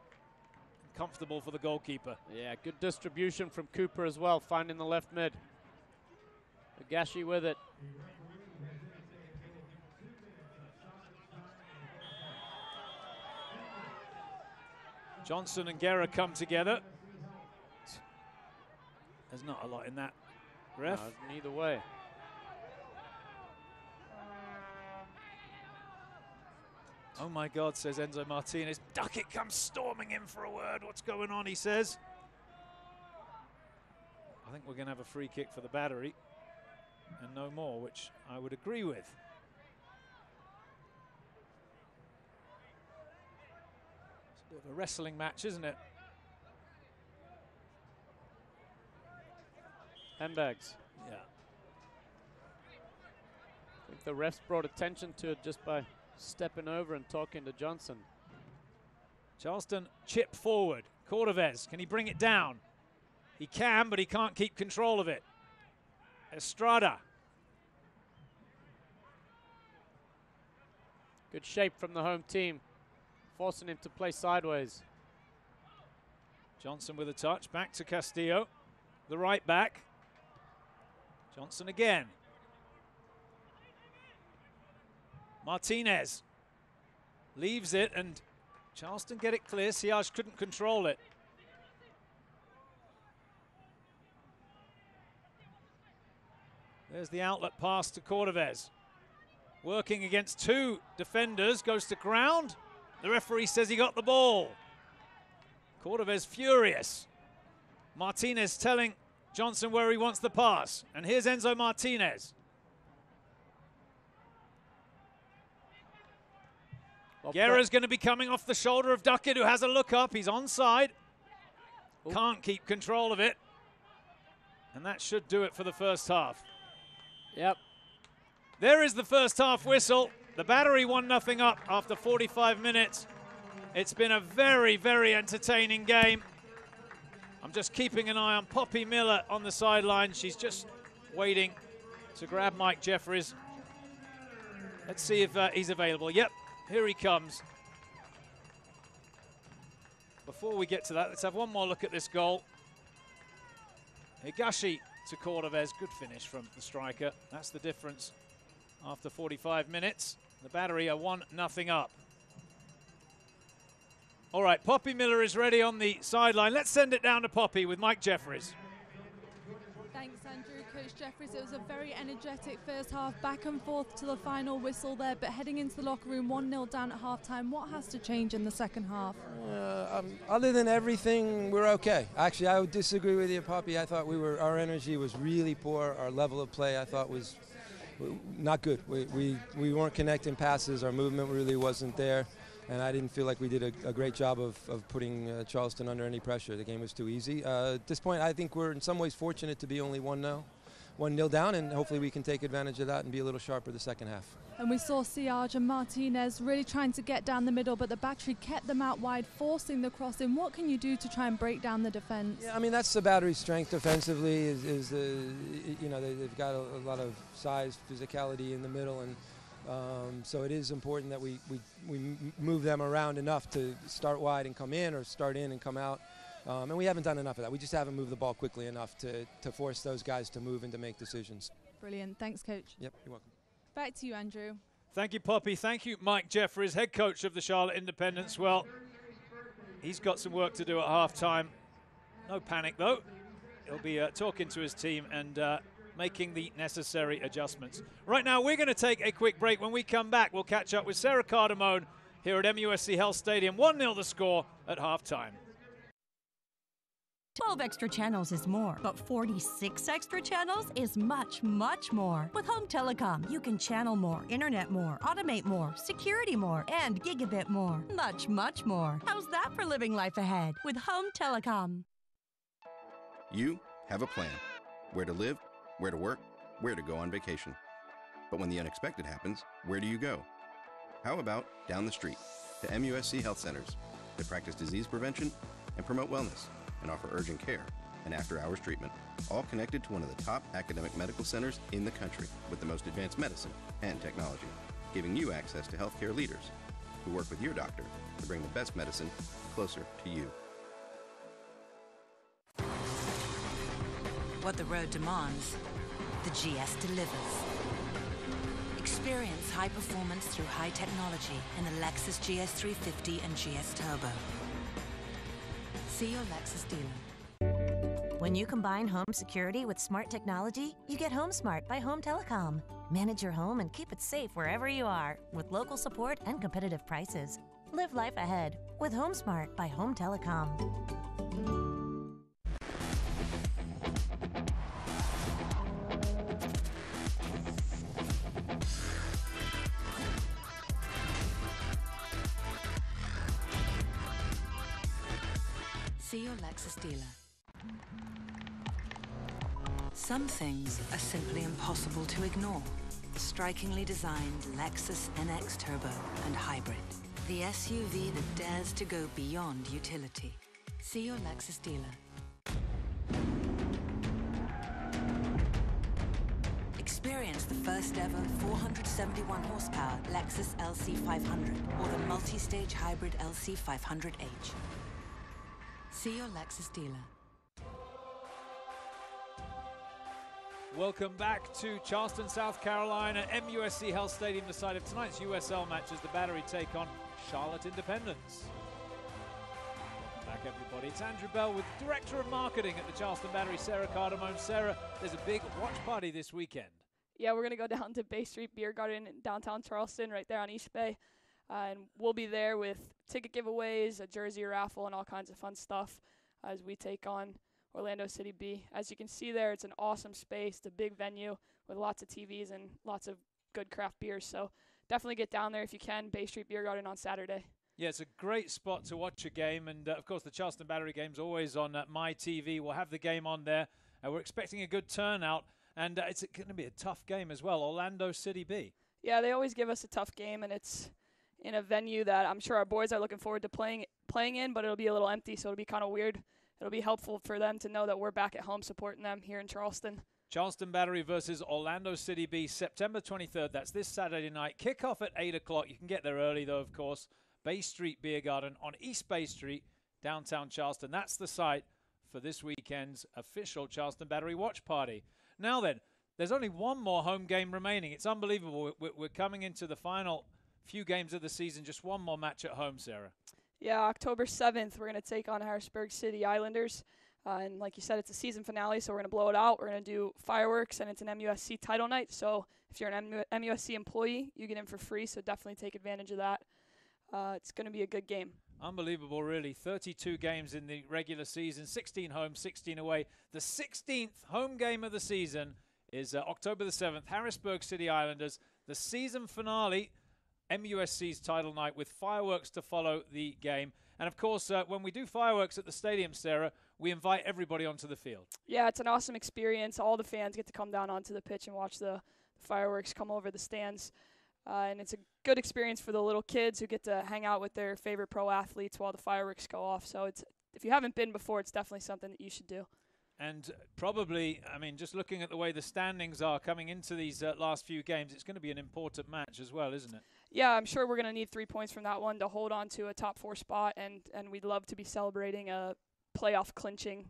Comfortable for the goalkeeper. Yeah, good distribution from Cooper as well, finding the left mid. Agashi with it. Johnson and Guerra come together. There's not a lot in that, ref. No, neither way. Oh my God, says Enzo Martinez. Duckett comes storming in for a word. What's going on, he says. I think we're going to have a free kick for the Battery and no more, which I would agree with. It's a bit of a wrestling match, isn't it? Handbags. Yeah. I think the refs brought attention to it just by stepping over and talking to Johnson. Charleston chip forward. Cordovez, can he bring it down? He can, but he can't keep control of it. Estrada. Good shape from the home team, forcing him to play sideways. Johnson with a touch, back to Castillo. The right back. Johnson again. Martinez leaves it, and Charleston get it clear. Siage couldn't control it. There's the outlet pass to Cordovez. Working against two defenders, goes to ground. The referee says he got the ball. Cordovez furious. Martinez telling Johnson where he wants the pass. And here's Enzo Martinez. Guerra's going to be coming off the shoulder of Duckett, who has a look up. He's onside. Ooh. Can't keep control of it. And that should do it for the first half. Yep. There is the first half whistle. The Battery 1-0 up after 45 minutes. It's been a very, very entertaining game. I'm just keeping an eye on Poppy Miller on the sideline. She's just waiting to grab Mike Jeffries. Let's see if he's available. Yep, here he comes. Before we get to that, let's have one more look at this goal. Higashi to Cordovez. Good finish from the striker. That's the difference after 45 minutes. The Battery are 1-0 up. All right, Poppy Miller is ready on the sideline. Let's send it down to Poppy with Mike Jeffries. Thanks, Andrew. Coach Jeffries, it was a very energetic first half, back and forth to the final whistle there, but heading into the locker room 1-0 down at halftime. What has to change in the second half? Other than everything, we're okay. Actually, I would disagree with you, Poppy. I thought our energy was really poor. Our level of play, I thought, was not good. We weren't connecting passes. Our movement really wasn't there. And I didn't feel like we did a great job of putting Charleston under any pressure. The game was too easy. At this point, I think we're in some ways fortunate to be only 1-0 down, and hopefully we can take advantage of that and be a little sharper the second half. And we saw Siage and Martinez really trying to get down the middle, but the Battery kept them out wide, forcing the crossing. What can you do to try and break down the defense? Yeah, I mean, that's the Battery's strength defensively. They've got a lot of size, physicality in the middle, and so it is important that we move them around enough to start wide and come in, or start in and come out. And we haven't done enough of that. We just haven't moved the ball quickly enough to force those guys to move and to make decisions. Brilliant. Thanks, Coach. Yep, you're welcome. Back to you, Andrew. Thank you, Poppy. Thank you, Mike Jeffries, head coach of the Charlotte Independents. Well, he's got some work to do at halftime. No panic, though. He'll be talking to his team and making the necessary adjustments. Right now, we're going to take a quick break. When we come back, we'll catch up with Sarah Cardamone here at MUSC Health Stadium. 1-0 the score at halftime. 12 extra channels is more, but 46 extra channels is much, much more. With Home Telecom, you can channel more, internet more, automate more, security more, and gigabit more. Much, much more. How's that for living life ahead with Home Telecom? You have a plan. Where to live, where to work, where to go on vacation. But when the unexpected happens, where do you go? How about down the street to MUSC Health Centers that practice disease prevention and promote wellness and offer urgent care and after-hours treatment, all connected to one of the top academic medical centers in the country with the most advanced medicine and technology, giving you access to healthcare leaders who work with your doctor to bring the best medicine closer to you. What the road demands, the GS delivers. Experience high performance through high technology in the Lexus GS 350 and GS Turbo. See your Lexus dealer. When you combine home security with smart technology, you get Home Smart by Home Telecom. Manage your home and keep it safe wherever you are with local support and competitive prices. Live life ahead with Home Smart by Home Telecom. See your Lexus dealer. Some things are simply impossible to ignore. Strikingly designed Lexus NX Turbo and Hybrid. The SUV that dares to go beyond utility. See your Lexus dealer. Experience the first ever 471 horsepower Lexus LC500 or the multi-stage hybrid LC500H. See your Lexus dealer. Welcome back to Charleston, South Carolina. MUSC Health Stadium, the site of tonight's USL match as the Battery take on Charlotte Independents. Welcome back, everybody. It's Andrew Bell with Director of Marketing at the Charleston Battery, Sarah Cardamone. Sarah, there's a big watch party this weekend. Yeah, we're going to go down to Bay Street Beer Garden in downtown Charleston, right there on East Bay. And we'll be there with ticket giveaways, a jersey raffle, and all kinds of fun stuff as we take on Orlando City B. As you can see there, it's an awesome space. It's a big venue with lots of TVs and lots of good craft beers. So definitely get down there if you can, Bay Street Beer Garden on Saturday. Yeah, it's a great spot to watch a game. And, of course, the Charleston Battery game's always on My TV. We'll have the game on there. We're expecting a good turnout. And it's going to be a tough game as well, Orlando City B. Yeah, they always give us a tough game, and it's in a venue that I'm sure our boys are looking forward to playing in, but it'll be a little empty, so it'll be kind of weird. It'll be helpful for them to know that we're back at home supporting them here in Charleston. Charleston Battery versus Orlando City B, September 23rd. That's this Saturday night. Kickoff at 8 o'clock. You can get there early, though, of course. Bay Street Beer Garden on East Bay Street, downtown Charleston. That's the site for this weekend's official Charleston Battery watch party. Now then, there's only one more home game remaining. It's unbelievable. We're coming into the final few games of the season. Just one more match at home, Sarah. Yeah, October 7th, we're going to take on Harrisburg City Islanders. And like you said, it's a season finale, so we're going to blow it out. We're going to do fireworks, and it's an MUSC title night. So if you're an MUSC employee, you get in for free, so definitely take advantage of that. It's going to be a good game. Unbelievable, really. 32 games in the regular season, 16 home, 16 away. The 16th home game of the season is October the 7th, Harrisburg City Islanders. The season finale, MUSC's title night, with fireworks to follow the game. And, of course, when we do fireworks at the stadium, Sarah, we invite everybody onto the field. Yeah, it's an awesome experience. All the fans get to come down onto the pitch and watch the fireworks come over the stands. And it's a good experience for the little kids who get to hang out with their favorite pro athletes while the fireworks go off. So if you haven't been before, it's definitely something that you should do. And probably, I mean, just looking at the way the standings are coming into these last few games, it's going to be an important match as well, isn't it? Yeah, I'm sure we're going to need 3 points from that one to hold on to a top 4 spot, and we'd love to be celebrating a playoff clinching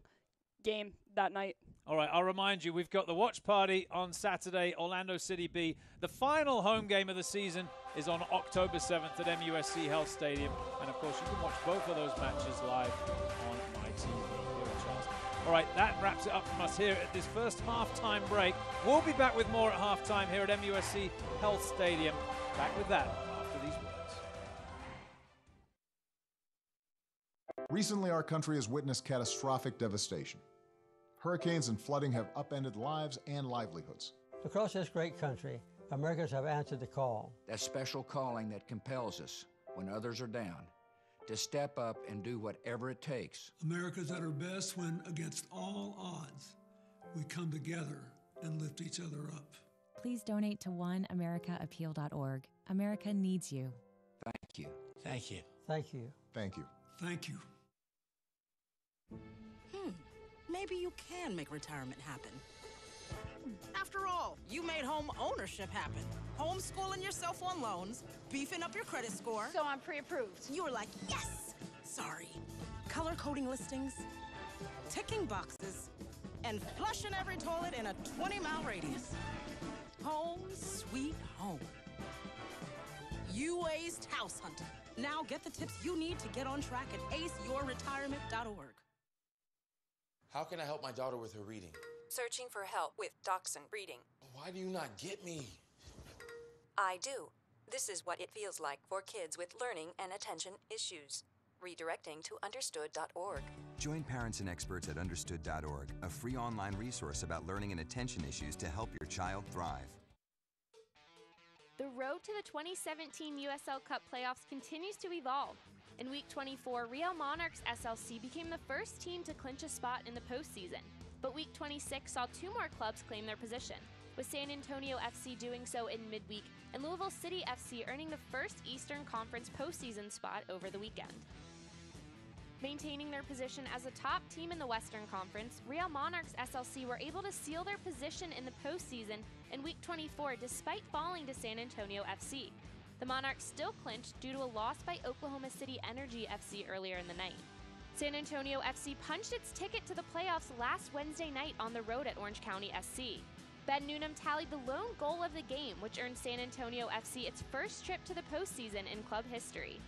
game that night. All right, I'll remind you, we've got the watch party on Saturday, Orlando City B. The final home game of the season is on October 7th at MUSC Health Stadium. And, of course, you can watch both of those matches live on my TV here in Charleston. All right, that wraps it up from us here at this first halftime break. We'll be back with more at halftime here at MUSC Health Stadium. Back with that after these words. Recently, our country has witnessed catastrophic devastation. Hurricanes and flooding have upended lives and livelihoods. Across this great country, Americans have answered the call. That special calling that compels us, when others are down, to step up and do whatever it takes. America's at her best when, against all odds, we come together and lift each other up. Please donate to oneamericaappeal.org. America needs you. Thank you. Thank you. Thank you. Thank you. Thank you. Maybe you can make retirement happen. After all, you made home ownership happen. Homeschooling yourself on loans, beefing up your credit score. So I'm pre-approved. You were like, yes! Sorry. Color-coding listings, ticking boxes, and flushing every toilet in a 20-mile radius. Home sweet home. You aced house hunting. Now get the tips you need to get on track at aceyourretirement.org. How can I help my daughter with her reading? Searching for help with Dachshund Reading. Why do you not get me? I do. This is what it feels like for kids with learning and attention issues. Redirecting to understood.org. Join parents and experts at understood.org, a free online resource about learning and attention issues to help your child thrive. The road to the 2017 USL Cup playoffs continues to evolve. In Week 24, Real Monarchs SLC became the first team to clinch a spot in the postseason. But Week 26 saw two more clubs claim their position, with San Antonio FC doing so in midweek and Louisville City FC earning the first Eastern Conference postseason spot over the weekend. Maintaining their position as a top team in the Western Conference, Real Monarchs SLC were able to seal their position in the postseason in Week 24 despite falling to San Antonio FC. The Monarchs still clinched due to a loss by Oklahoma City Energy FC earlier in the night. San Antonio FC punched its ticket to the playoffs last Wednesday night on the road at Orange County SC. Ben Noonan tallied the lone goal of the game, which earned San Antonio FC its first trip to the postseason in club history.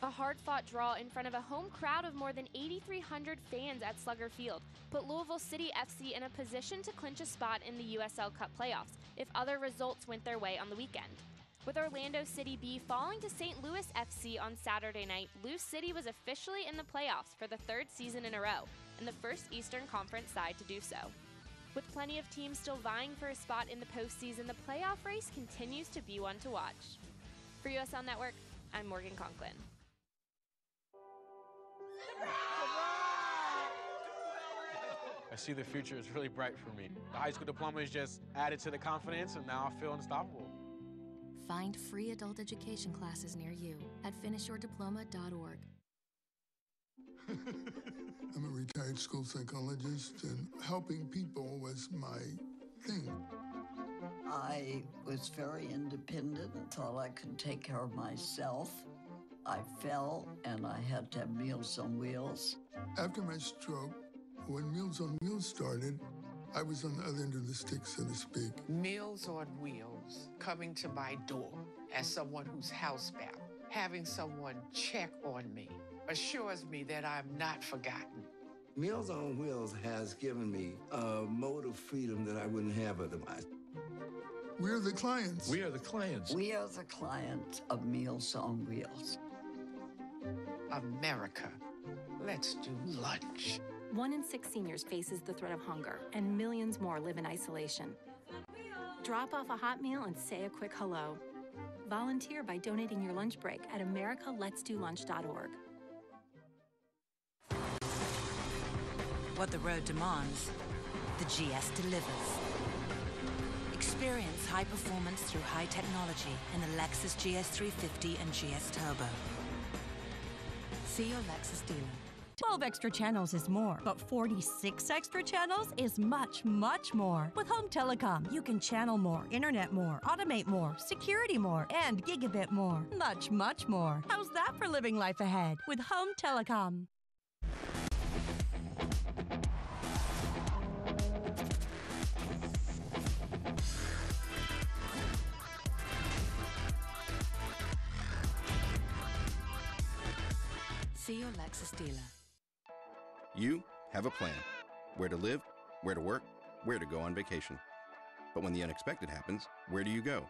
A hard-fought draw in front of a home crowd of more than 8,300 fans at Slugger Field put Louisville City FC in a position to clinch a spot in the USL Cup playoffs if other results went their way on the weekend. With Orlando City B falling to St. Louis FC on Saturday night, Lou City was officially in the playoffs for the third season in a row, and the first Eastern Conference side to do so. With plenty of teams still vying for a spot in the postseason, the playoff race continues to be one to watch. For USL Network, I'm Morgan Conklin. I see the future is really bright for me. The high school diploma is just added to the confidence, and now I feel unstoppable. Find free adult education classes near you at finishyourdiploma.org. I'm a retired school psychologist, and helping people was my thing. I was very independent and thought I could take care of myself. I fell, and I had to have Meals on Wheels. After my stroke, when Meals on Wheels started, I was on the other end of the stick, so to speak. Meals on Wheels, coming to my door as someone who's housebound, having someone check on me, assures me that I'm not forgotten. Meals on Wheels has given me a mode of freedom that I wouldn't have otherwise. We're the clients. We are the clients. We are the clients of Meals on Wheels. America, let's do lunch. 1 in 6 seniors faces the threat of hunger, and millions more live in isolation. Drop off a hot meal and say a quick hello. Volunteer by donating your lunch break at americaletsdolunch.org. What the road demands, the GS delivers. Experience high performance through high technology in the Lexus GS 350 and GS Turbo. See your Lexus dealer. 12 extra channels is more, but 46 extra channels is much, much more. With Home Telecom, you can channel more, internet more, automate more, security more, and gigabit more. Much, much more. How's that for living life ahead with Home Telecom? See your Lexus dealer. You have a plan. Where to live, where to work, where to go on vacation. But when the unexpected happens, where do you go?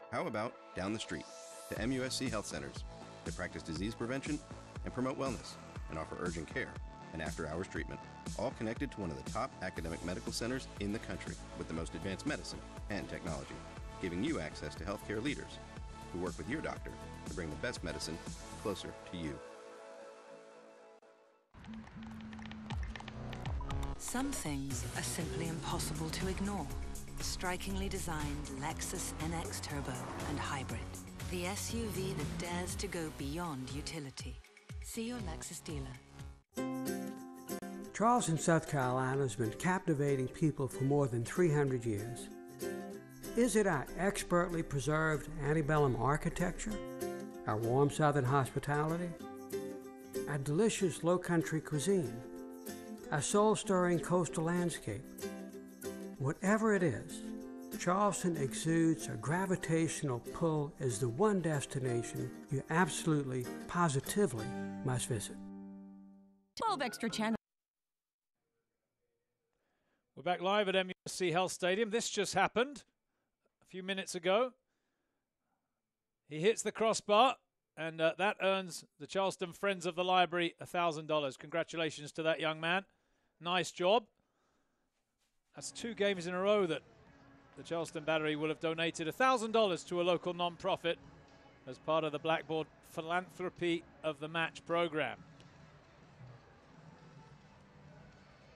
How about down the street to MUSC Health Centers that practice disease prevention and promote wellness and offer urgent care and after-hours treatment, all connected to one of the top academic medical centers in the country with the most advanced medicine and technology, giving you access to healthcare leaders who work with your doctor to bring the best medicine closer to you. Some things are simply impossible to ignore. Strikingly designed Lexus NX Turbo and Hybrid. The SUV that dares to go beyond utility. See your Lexus dealer. Charleston, South Carolina has been captivating people for more than 300 years. Is it our expertly preserved antebellum architecture? Our warm southern hospitality? Our delicious low-country cuisine? Our soul-stirring coastal landscape? Whatever it is, Charleston exudes a gravitational pull as the one destination you absolutely, positively must visit. 12 extra channels. We're back live at MUSC Health Stadium. This just happened a few minutes ago. He hits the crossbar, and that earns the Charleston Friends of the Library $1,000. Congratulations to that young man. Nice job. That's 2 games in a row that the Charleston Battery will have donated $1,000 to a local non-profit as part of the Blackboard Philanthropy of the Match program.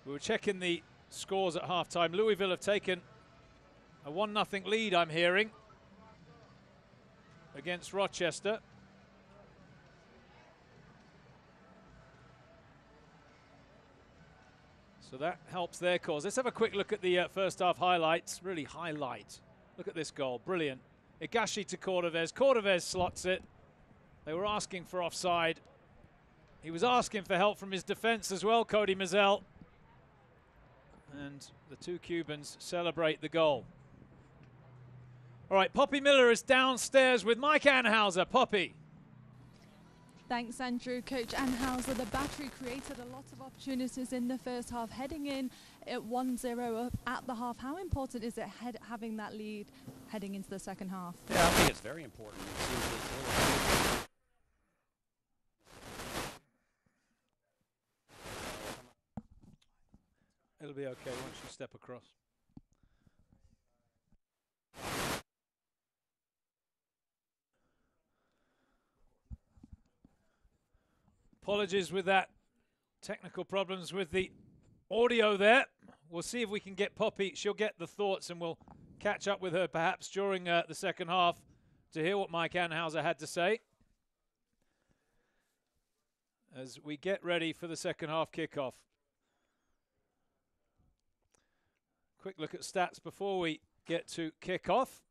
We were checking the scores at halftime. Louisville have taken a 1-0 lead, I'm hearing, against Rochester. So that helps their cause. Let's have a quick look at the first half highlights. Really highlight. Look at this goal. Brilliant. Higashi to Cordovez. Cordovez slots it. They were asking for offside. He was asking for help from his defense as well, Cody Mizell. And the 2 Cubans celebrate the goal. All right, Poppy Miller is downstairs with Mike Anhauser. Poppy. Thanks, Andrew. Coach Anhauser, the Battery created a lot of opportunities in the first half, heading in at 1-0 up at the half. How important is it having that lead heading into the second half? Yeah, I think it's very important. It'll be okay once you step across. Apologies with that. Technical problems with the audio there. We'll see if we can get Poppy. She'll get the thoughts and we'll catch up with her perhaps during the second half to hear what Mike Anhauser had to say as we get ready for the second half kickoff. Quick look at stats before we get to kickoff.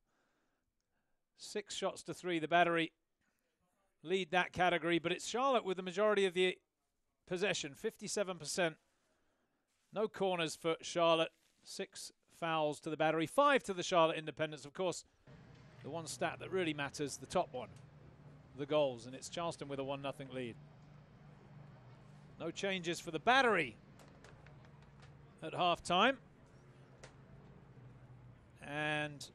6 shots to 3, the Battery lead that category, but it's Charlotte with the majority of the possession, 57%. No corners for Charlotte. 6 fouls to the Battery, 5 to the Charlotte Independents. Of course, the one stat that really matters, the top one, the goals, and it's Charleston with a 1-0 lead. No changes for the Battery at halftime. And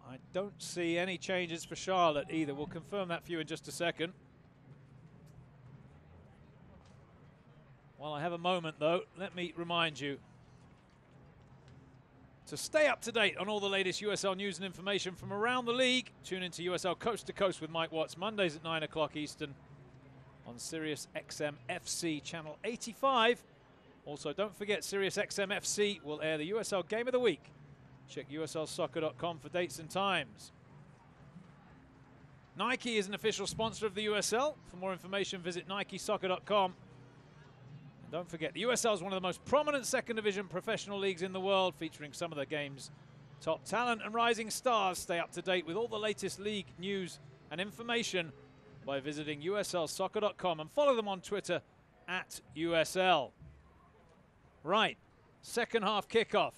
I don't see any changes for Charlotte either. We'll confirm that for you in just a second. While I have a moment, though, let me remind you to stay up to date on all the latest USL news and information from around the league. Tune into USL Coast to Coast with Mike Watts, Mondays at 9 o'clock Eastern on Sirius XM FC Channel 85. Also, don't forget Sirius XM FC will air the USL Game of the Week. Check USLsoccer.com for dates and times. Nike is an official sponsor of the USL. For more information, visit NikeSoccer.com. And don't forget, the USL is one of the most prominent second division professional leagues in the world, featuring some of the game's top talent and rising stars. Stay up to date with all the latest league news and information by visiting USLsoccer.com and follow them on Twitter at USL. Right, second half kickoff.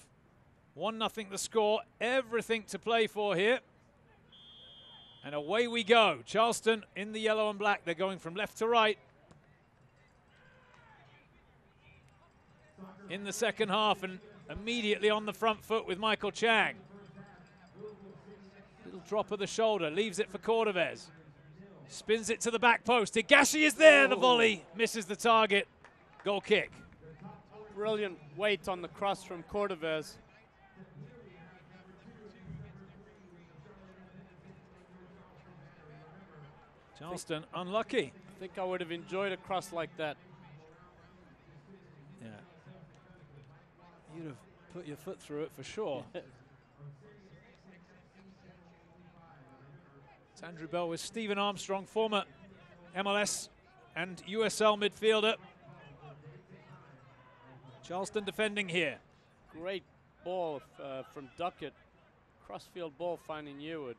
1-0 the score, everything to play for here. And away we go. Charleston in the yellow and black. They're going from left to right. in the second half and immediately on the front foot with Michael Chang. Little drop of the shoulder, leaves it for Cordovez. Spins it to the back post. Higashi is there, the volley misses the target. Goal kick. Brilliant weight on the cross from Cordovez. Charleston unlucky. I think I would have enjoyed a cross like that. Yeah. You'd have put your foot through it for sure. It's Andrew Bell with Stephen Armstrong, former MLS and USL midfielder. Charleston defending here. Great ball from Duckett. Crossfield ball finding Yearwood.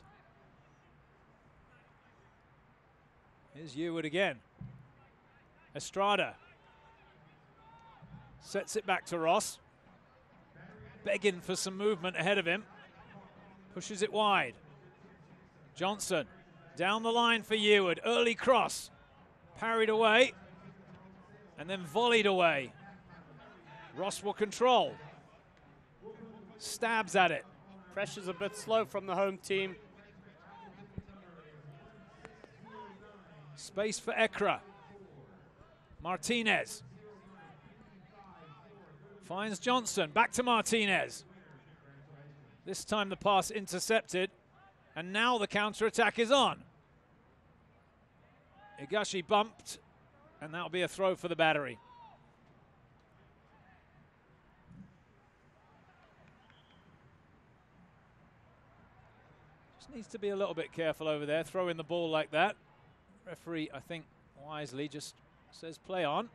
Here's Yearwood again. Estrada sets it back to Ross. Begging for some movement ahead of him. Pushes it wide. Johnson down the line for Yearwood. Early cross. Parried away. And then volleyed away. Ross will control. Stabs at it. Pressure's a bit slow from the home team. Space for Ekra. Martinez. Finds Johnson. Back to Martinez. This time the pass intercepted. And now the counter-attack is on. Higashi bumped. And that'll be a throw for the Battery. Just needs to be a little bit careful over there, throwing the ball like that. Referee, I think, wisely just says play on.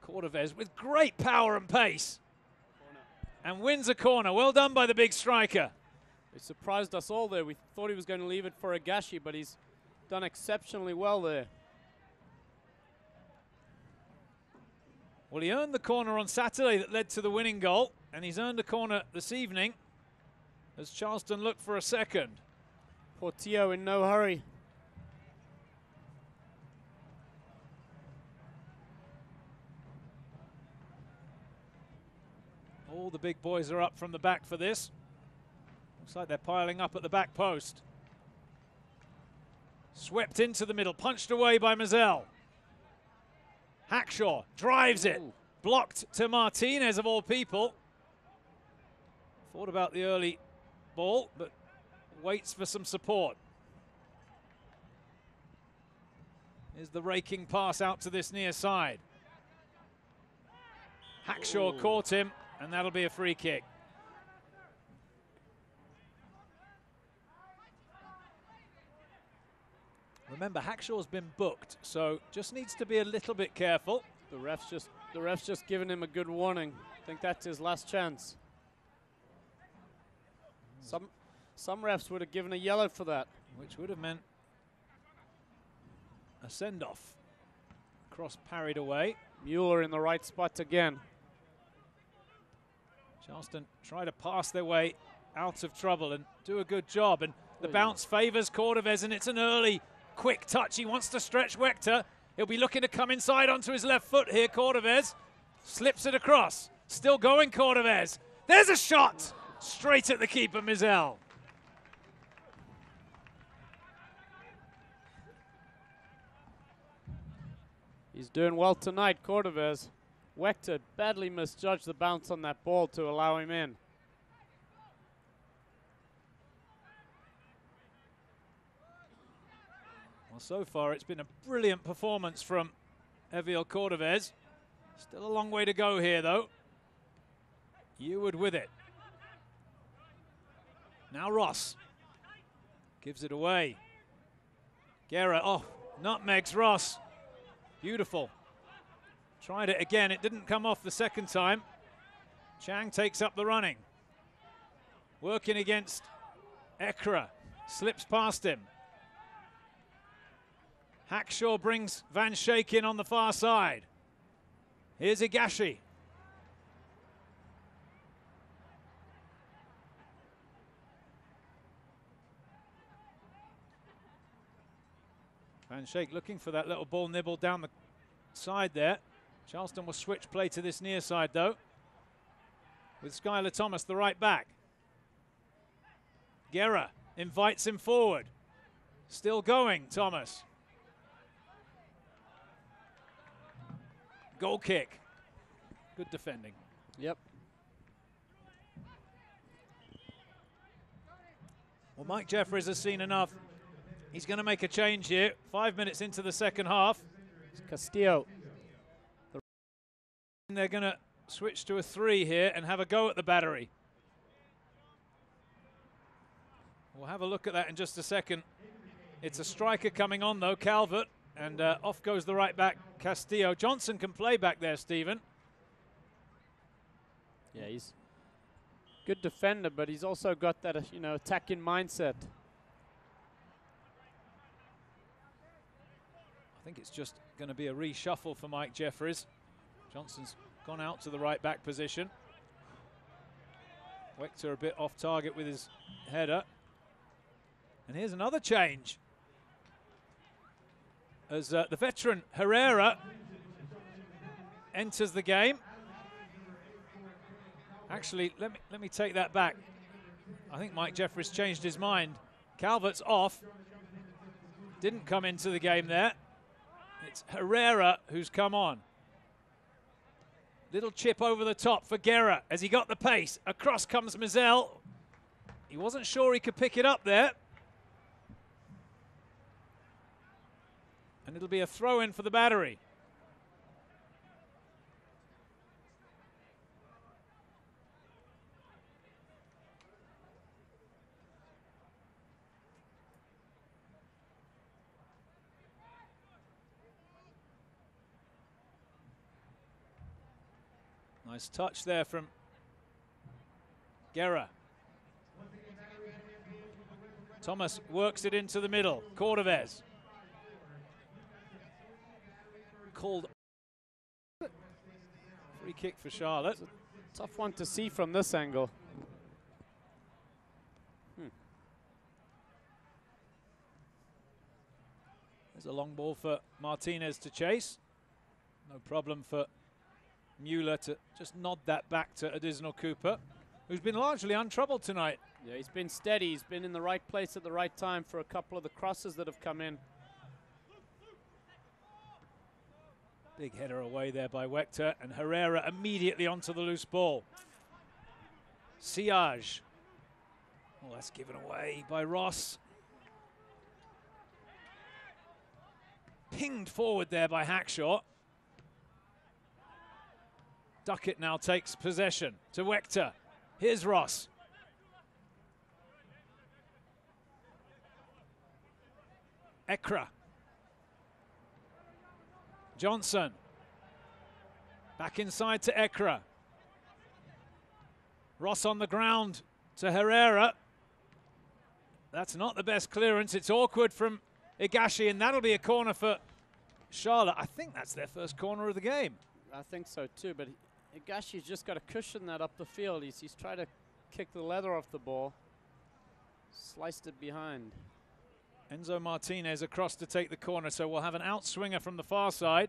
Cordovez with great power and pace. And wins a corner. Well done by the big striker. He surprised us all there. We thought he was going to leave it for Higashi, but he's done exceptionally well there. Well, he earned the corner on Saturday that led to the winning goal, and he's earned a corner this evening as Charleston look for a second. Portillo in no hurry. All the big boys are up from the back for this. Looks like they're piling up at the back post. Swept into the middle, punched away by Mazel. Hackshaw drives it. Ooh. Blocked to Martinez of all people. Thought about the early ball, but waits for some support. Here's the raking pass out to this near side. Hackshaw caught him, and that'll be a free kick. Remember, Hackshaw's been booked, so just needs to be a little bit careful. The ref's just giving him a good warning. I think that's his last chance. Some refs would have given a yellow for that. Which would have meant a send-off. Cross parried away. Mueller in the right spot again. Charleston try to pass their way out of trouble and do a good job. And the bounce favors Cordovez, and it's an early, quick touch. He wants to stretch Wechter. He'll be looking to come inside onto his left foot here, Cordovez. Slips it across. Still going, Cordovez. There's a shot! Straight at the keeper, Mizell. He's doing well tonight, Cordovez. Wechter badly misjudged the bounce on that ball to allow him in. Well, so far it's been a brilliant performance from Eviel Cordovez. Still a long way to go here, though. Yearwood with it. Now Ross. Gives it away. Guerra, nutmegs Ross. Beautiful. Tried it again, it didn't come off the second time. Chang takes up the running. Working against Ekra. Slips past him. Hackshaw brings Van Schaik in on the far side. Here's Higashi. Van Schaik looking for that little ball nibble down the side there. Charleston will switch play to this near side, though, with Skylar Thomas, the right back. Guerra invites him forward. Still going, Thomas. Goal kick. Good defending. Yep. Well, Mike Jeffries has seen enough. He's going to make a change here. 5 minutes into the second half. It's Castillo. They're going to switch to a 3 here and have a go at the Battery. We'll have a look at that in just a second. It's a striker coming on, though, Calvert. And off goes the right back, Castillo. Johnson can play back there, Stephen. Yeah, he's a good defender, but he's also got that, attacking mindset. I think it's just going to be a reshuffle for Mike Jeffries. Johnson's gone out to the right back position. Wechter a bit off target with his header. And here's another change. As the veteran Herrera enters the game. Actually, let me take that back. I think Mike Jeffries changed his mind. Calvert's off. Didn't come into the game there. It's Herrera who's come on. Little chip over the top for Guerra as he got the pace. Across comes Mizell. He wasn't sure he could pick it up there. And it'll be a throw-in for the Battery. Nice touch there from Guerra. Thomas works it into the middle. Cordovez. Called free kick for Charlotte. It's a tough one to see from this angle. There's a long ball for Martinez to chase. No problem for Mueller to just nod that back to Additional Cooper, who's been largely untroubled tonight. Yeah, he's been steady. He's been in the right place at the right time for a couple of the crosses that have come in. Big header away there by Wechter, and Herrera immediately onto the loose ball. Siage. Well, that's given away by Ross. Pinged forward there by Hackshaw. Duckett now takes possession to Wechter. Here's Ross. Ekra. Johnson. Back inside to Ekra. Ross on the ground to Herrera. That's not the best clearance. It's awkward from Higashi, and that'll be a corner for Charlotte. I think that's their first corner of the game. I think so too, but Higashi's just got to cushion that up the field. He's tried to kick the leather off the ball. Sliced it behind. Enzo Martinez across to take the corner, so we'll have an outswinger from the far side.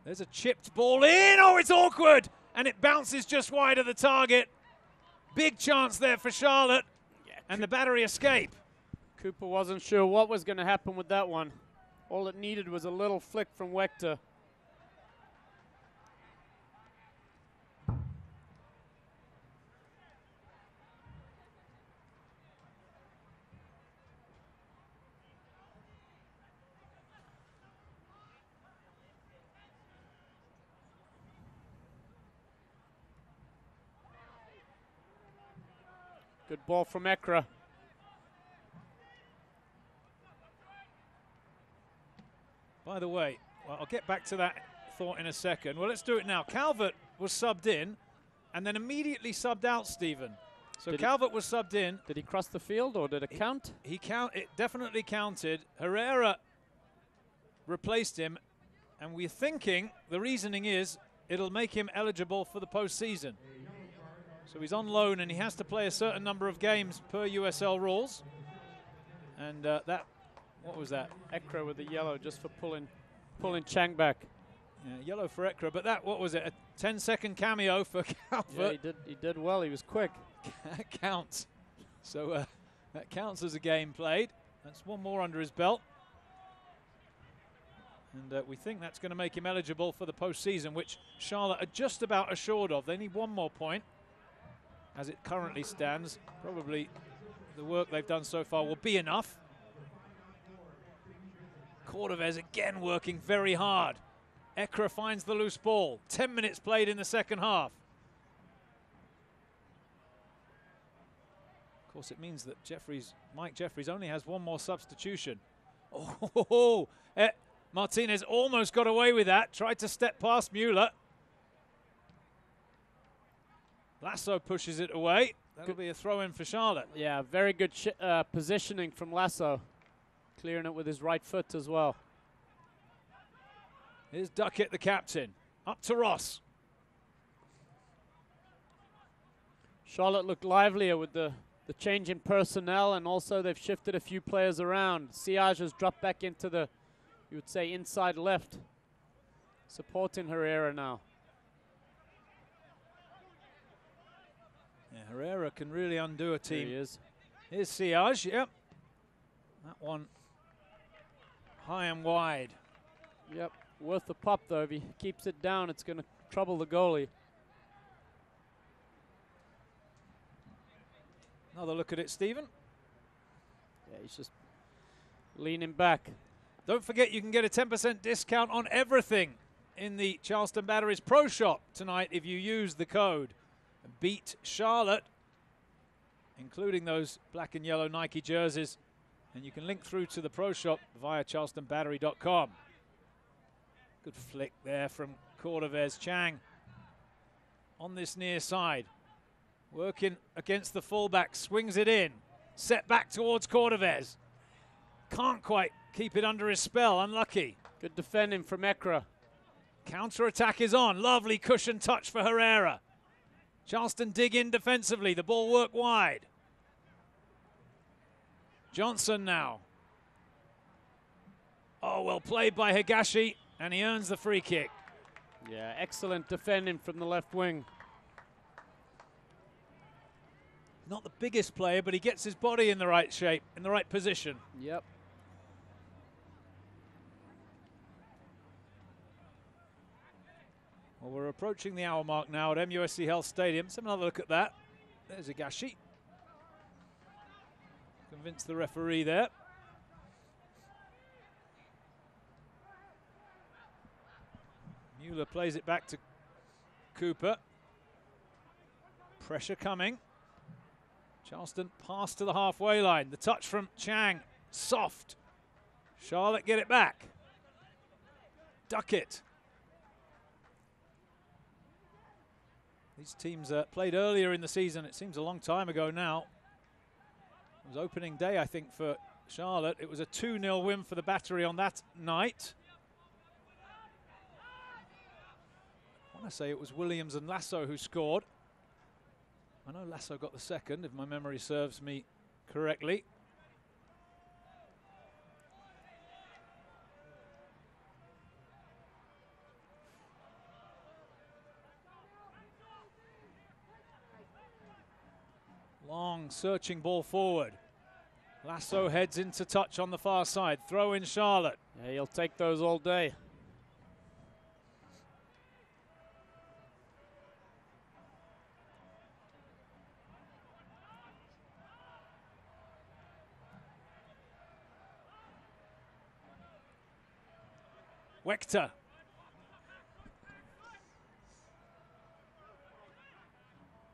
There's a chipped ball in. Oh, it's awkward. And it bounces just wide of the target. Big chance there for Charlotte. Yeah, and the Battery escape. Cooper wasn't sure what was going to happen with that one. All it needed was a little flick from Wechter. Good ball from Ekra. By the way, well, I'll get back to that thought in a second. Well, let's do it now. Calvert was subbed in and then immediately subbed out, Stephen. So Calvert was subbed in. Did he cross the field or did it count? It definitely counted. Herrera replaced him. And we're thinking the reasoning is it'll make him eligible for the postseason. So he's on loan and he has to play a certain number of games per USL rules. And what was that? Ekra with the yellow just for pulling Chang back. Yeah, yellow for Ekra, but what was it? A 10-second cameo for Calvert. Yeah, he did well. He was quick. That counts. So that counts as a game played. That's one more under his belt. And we think that's going to make him eligible for the postseason, which Charlotte are just about assured of. They need one more point. As it currently stands, probably the work they've done so far will be enough. Cordovez again working very hard. Ekra finds the loose ball. 10 minutes played in the second half. Of course, it means that Mike Jeffries only has one more substitution. Oh, Martinez almost got away with that. Tried to step past Mueller. Lasso pushes it away. That'll be a throw-in for Charlotte. Yeah, very good positioning from Lasso. Clearing it with his right foot as well. Here's Duckett, the captain. Up to Ross. Charlotte looked livelier with the change in personnel, and also they've shifted a few players around. Siage has dropped back into the, you would say, inside left, supporting Herrera now. Yeah, Herrera can really undo a team. There he is. Here's Siage, yep. That one high and wide. Yep, worth the pop though. If he keeps it down, it's going to trouble the goalie. Another look at it, Stephen. Yeah, he's just leaning back. Don't forget you can get a 10% discount on everything in the Charleston Batteries Pro Shop tonight if you use the code Beat Charlotte, including those black and yellow Nike jerseys. And you can link through to the Pro Shop via charlestonbattery.com. Good flick there from Cordovez. Chang on this near side. Working against the fullback, swings it in. Set back towards Cordovez. Can't quite keep it under his spell, unlucky. Good defending from Ekra. Counter-attack is on. Lovely cushion touch for Herrera. Charleston dig in defensively. The ball work wide. Johnson now. Oh, well played by Higashi, and he earns the free kick. Yeah, excellent defending from the left wing. Not the biggest player, but he gets his body in the right shape, in the right position. Yep. Well, we're approaching the hour mark now at MUSC Health Stadium. Let's have another look at that. There's Higashi. Convince the referee there. Mueller plays it back to Cooper. Pressure coming. Charleston pass to the halfway line. The touch from Chang, soft. Charlotte get it back. Duckett. These teams played earlier in the season. It seems a long time ago now. It was opening day, I think, for Charlotte. It was a 2-0 win for the Battery on that night. I want to say it was Williams and Lasso who scored. I know Lasso got the second, if my memory serves me correctly. Long searching ball forward. Lasso heads into touch on the far side. Throw in Charlotte. Yeah, he'll take those all day. Wechter.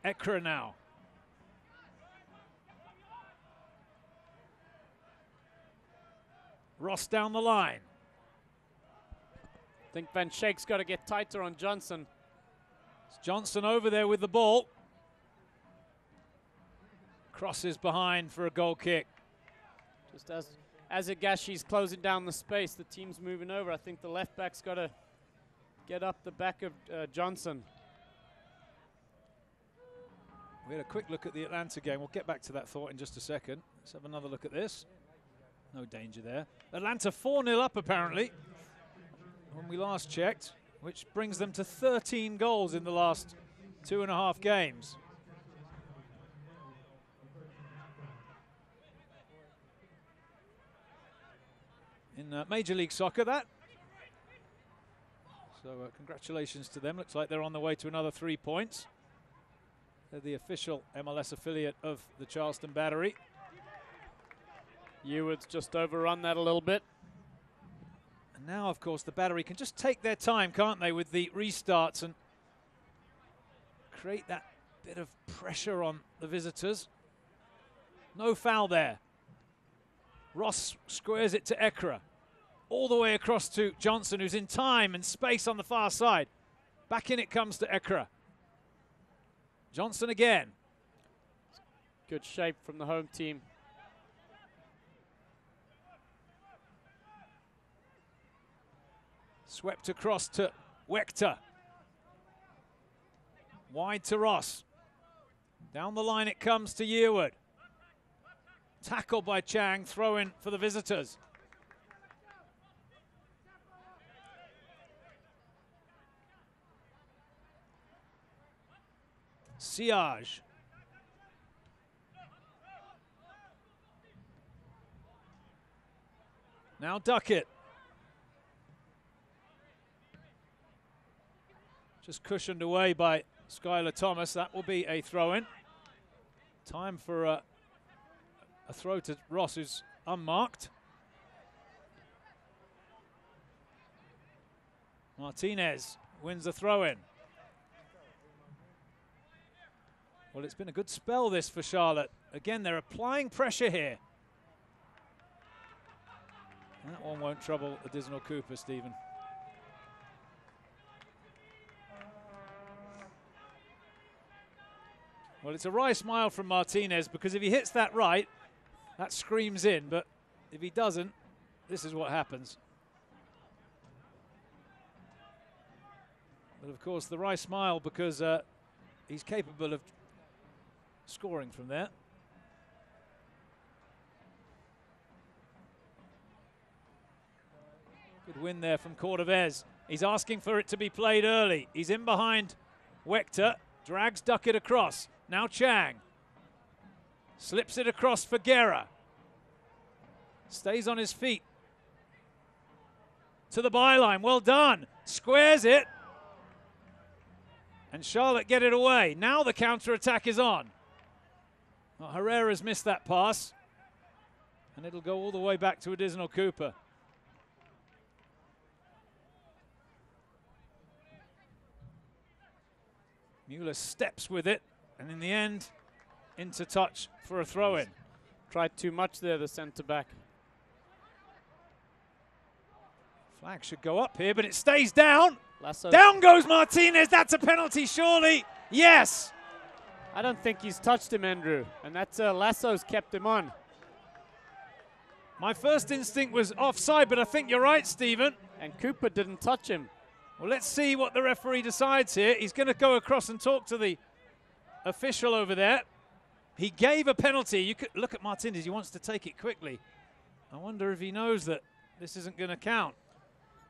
Ekra now. Ross down the line. I think Van Schaik's got to get tighter on Johnson. It's Johnson over there with the ball. Crosses behind for a goal kick. Just as Agashi's closing down the space, the team's moving over. I think the left back's got to get up the back of Johnson. We had a quick look at the Atlanta game. We'll get back to that thought in just a second. Let's have another look at this. No danger there. Atlanta 4-0 up, apparently, when we last checked, which brings them to 13 goals in the last 2.5 games. In Major League Soccer, that. So congratulations to them. Looks like they're on the way to another 3 points. They're the official MLS affiliate of the Charleston Battery. Eward's just overrun that a little bit. And now, of course, the Battery can just take their time, can't they, with the restarts and create that bit of pressure on the visitors. No foul there. Ross squares it to Ekra. All the way across to Johnson, who's in time and space on the far side. Back in it comes to Ekra. Johnson again. Good shape from the home team. Swept across to Wechter. Wide to Ross. Down the line it comes to Yearwood. Tackled by Chang, throw in for the visitors. Siage. Now Duckett. Just cushioned away by Skylar Thomas. That will be a throw-in. Time for a throw to Ross, who's unmarked. Martinez wins the throw-in. Well, it's been a good spell, this, for Charlotte. Again, they're applying pressure here. That one won't trouble Additional Cooper, Stephen. Well, it's a wry smile from Martinez, because if he hits that right, that screams in. But if he doesn't, this is what happens. But, of course, the wry smile because he's capable of scoring from there. Good win there from Cordovez. He's asking for it to be played early. He's in behind Wechter, drags Duckett across. Now Chang. Slips it across for Guerra. Stays on his feet. To the byline, well done. Squares it. And Charlotte get it away. Now the counter-attack is on. Well, Herrera's missed that pass. And it'll go all the way back to Additional Cooper. Mueller steps with it. And in the end, into touch for a throw-in. Tried too much there, the centre-back. Flag should go up here, but it stays down. Lasso. Down goes Martinez. That's a penalty, surely. Yes. I don't think he's touched him, Andrew. And that's Lasso's kept him on. My first instinct was offside, but I think you're right, Stephen. And Cooper didn't touch him. Well, let's see what the referee decides here. He's going to go across and talk to the official over there. He gave a penalty. You could look at Martinez. He wants to take it quickly. I wonder if he knows that this isn't going to count.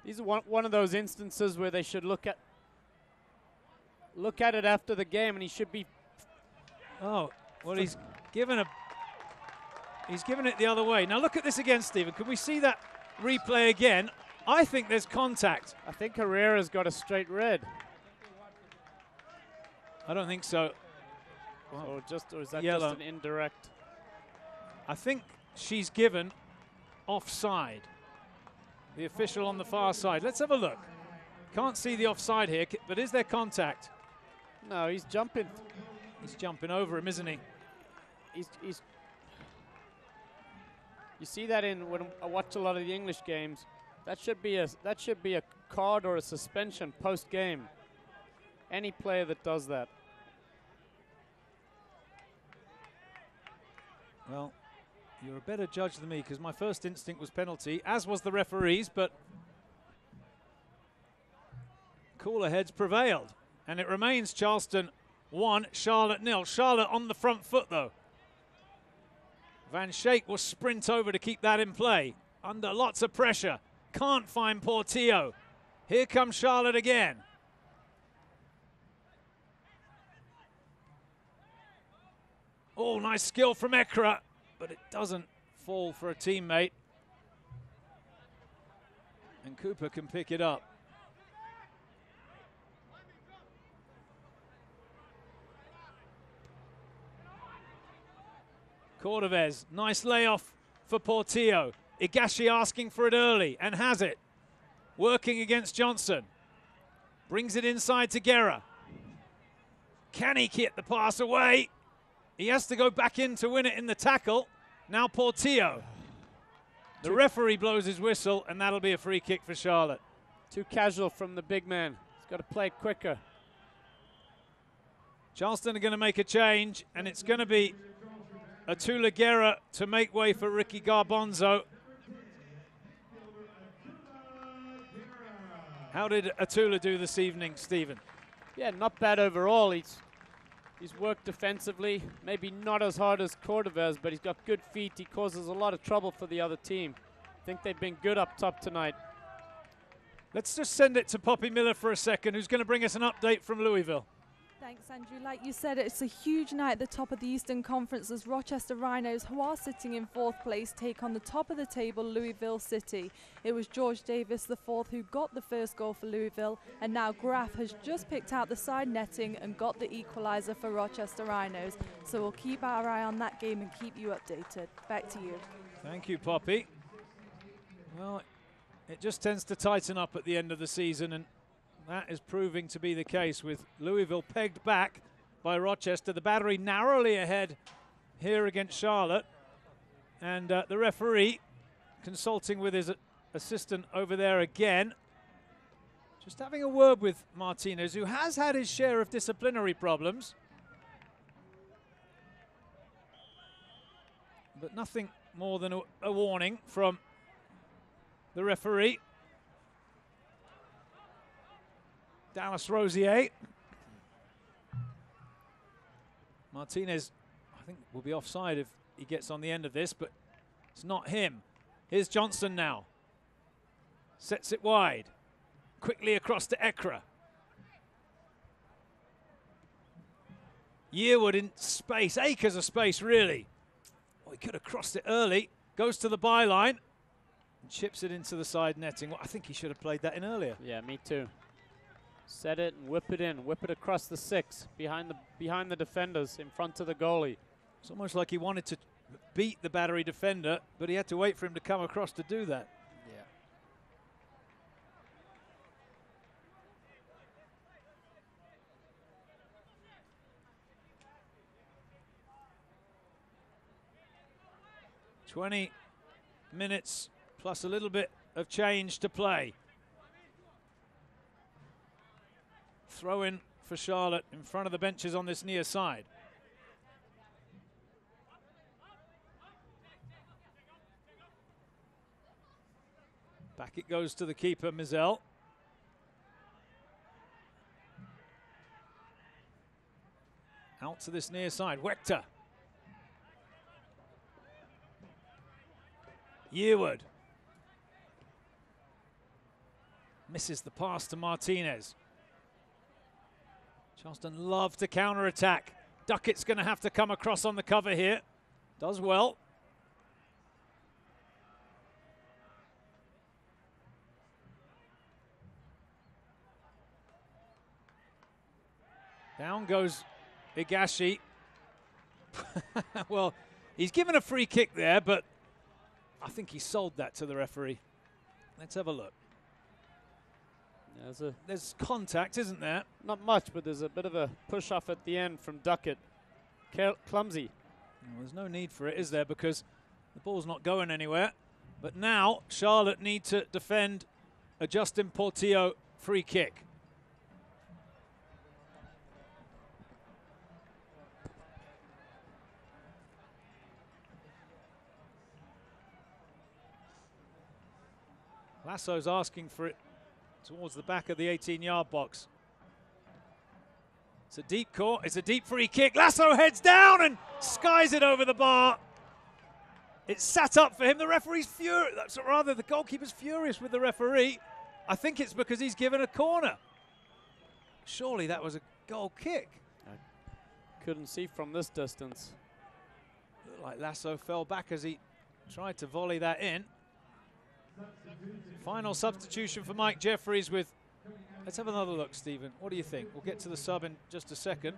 These are one of those instances where they should look at it after the game, and he should be. Oh, well, he's given it the other way. Now look at this again, Stephen. Can we see that replay again? I think there's contact. I think Herrera's got a straight red. I don't think so. Or is that yellow. just an indirect? I think she's given offside. The official on the far side. Let's have a look. Can't see the offside here, but is there contact? No, he's jumping. He's jumping over him, isn't he? He's you see that when I watch a lot of the English games. That should be a card or a suspension post game. Any player that does that. Well, You're a better judge than me, because my first instinct was penalty, as was the referee's, but cooler heads prevailed. And it remains Charleston 1, Charlotte 0. Charlotte on the front foot, though. Van Schaik will sprint over to keep that in play. Under lots of pressure. Can't find Portillo. Here comes Charlotte again. Oh, nice skill from Ekra, but it doesn't fall for a teammate. And Cooper can pick it up. Cordovez, nice layoff for Portillo. Igashi asking for it early and has it. Working against Johnson. Brings it inside to Guerra. Can he get the pass away? He has to go back in to win it in the tackle. Now Portillo. The referee blows his whistle, and that'll be a free kick for Charlotte. Too casual from the big man. He's got to play quicker. Charleston are going to make a change, and it's going to be Atula Guerra to make way for Ricky Garbanzo. How did Atula do this evening, Stephen? Yeah, not bad overall. He's worked defensively, maybe not as hard as Cordovez, but he's got good feet. He causes a lot of trouble for the other team. I think they've been good up top tonight. Let's just send it to Poppy Miller for a second, who's going to bring us an update from Louisville. Thanks, Andrew. Like you said, it's a huge night at the top of the Eastern Conference as Rochester Rhinos, who are sitting in 4th place, take on the top of the table, Louisville City. It was George Davis IV who got the first goal for Louisville, and now Graf has just picked out the side netting and got the equaliser for Rochester Rhinos. So we'll keep our eye on that game and keep you updated. Back to you. Thank you, Poppy. Well, it just tends to tighten up at the end of the season, and that is proving to be the case with Louisville pegged back by Rochester. The Battery narrowly ahead here against Charlotte. And the referee consulting with his assistant over there again. Just having a word with Martinez, who has had his share of disciplinary problems. But nothing more than a warning from the referee. Dallas Rosier. Martinez, I think, will be offside if he gets on the end of this, but it's not him. Here's Johnson now. Sets it wide. Quickly across to Ekra. Yearwood in space. Acres of space, really. Oh, he could have crossed it early. Goes to the byline. And chips it into the side netting. Well, I think he should have played that in earlier. Yeah, me too. Set it and whip it in. Whip it across the 6, behind the defenders, in front of the goalie. It's almost like he wanted to beat the Battery defender, but he had to wait for him to come across to do that. Yeah. "20 minutes plus a little bit of change to play." Throw in for Charlotte in front of the benches on this near side. Back it goes to the keeper, Mizell. Out to this near side, Wechter. Yearwood. Misses the pass to Martinez. Charleston love to counter-attack. Duckett's going to have to come across on the cover here. Does well. Down goes Igashi. Well, he's given a free kick there, but I think he sold that to the referee. Let's have a look. There's contact, isn't there? Not much, but there's a bit of a push-off at the end from Duckett. Clumsy. Well, there's no need for it, is there? Because the ball's not going anywhere. But now Charlotte need to defend a Justin Portillo free kick. Lasso's asking for it towards the back of the 18-yard box. It's a deep court, it's a deep free kick. Lasso heads down and skies it over the bar. It's sat up for him. The referee's furious, rather the goalkeeper's furious with the referee. I think it's because he's given a corner. Surely that was a goal kick. I couldn't see from this distance. Looked like Lasso fell back as he tried to volley that in. Final substitution for Mike Jeffries with... Let's have another look, Stephen. What do you think? We'll get to the sub in just a second.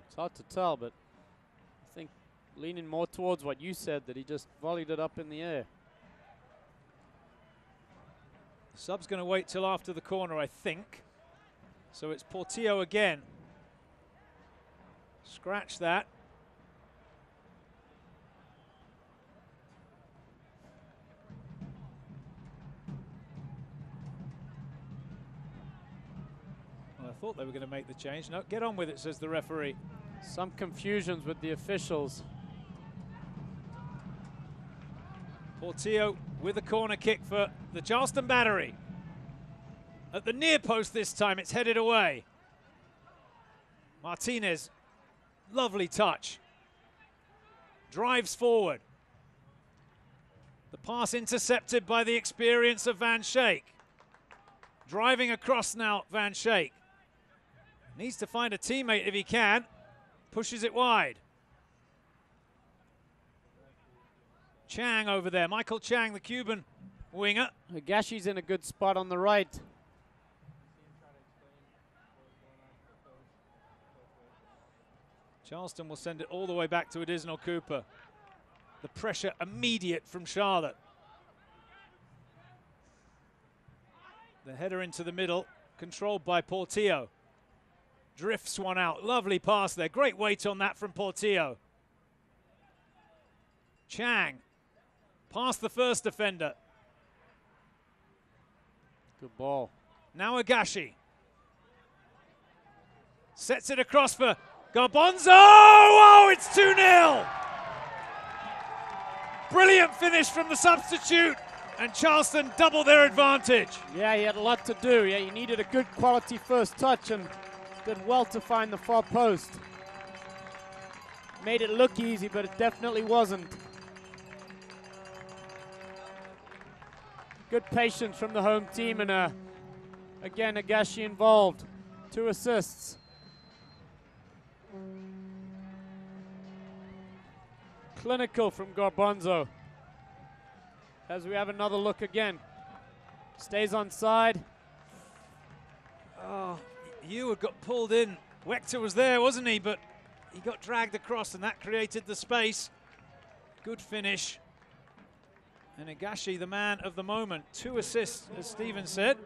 It's hard to tell, but I think leaning more towards what you said, that he just volleyed it up in the air. The sub's going to wait till after the corner, I think. So it's Portillo again. Scratch that. Well, I thought they were going to make the change. No, get on with it, says the referee. Some confusions with the officials. Portillo with a corner kick for the Charleston Battery. At the near post this time, it's headed away. Martinez, lovely touch. Drives forward. The pass intercepted by the experience of Van Schaik. Driving across now, Van Schaik. Needs to find a teammate if he can. Pushes it wide. Chang over there. Michael Chang, the Cuban winger. Higashi's in a good spot on the right. Charleston will send it all the way back to Adisnell Cooper. The pressure immediate from Charlotte. The header into the middle, controlled by Portillo. Drifts one out. Lovely pass there. Great weight on that from Portillo. Chang. Past the first defender. Good ball. Now Agashi. Sets it across for Garbonzo. Oh, it's 2-0. Brilliant finish from the substitute. And Charleston double their advantage. Yeah, he had a lot to do. Yeah, he needed a good quality first touch and did well to find the far post. Made it look easy, but it definitely wasn't. Good patience from the home team, and again, Agashi involved. 2 assists. Clinical from Garbonzo. As we have another look again. Stays on side. Oh, Ewer got pulled in. Wechter was there, wasn't he? But he got dragged across, and that created the space. Good finish. And Agashi, the man of the moment. 2 assists, as Stephen said.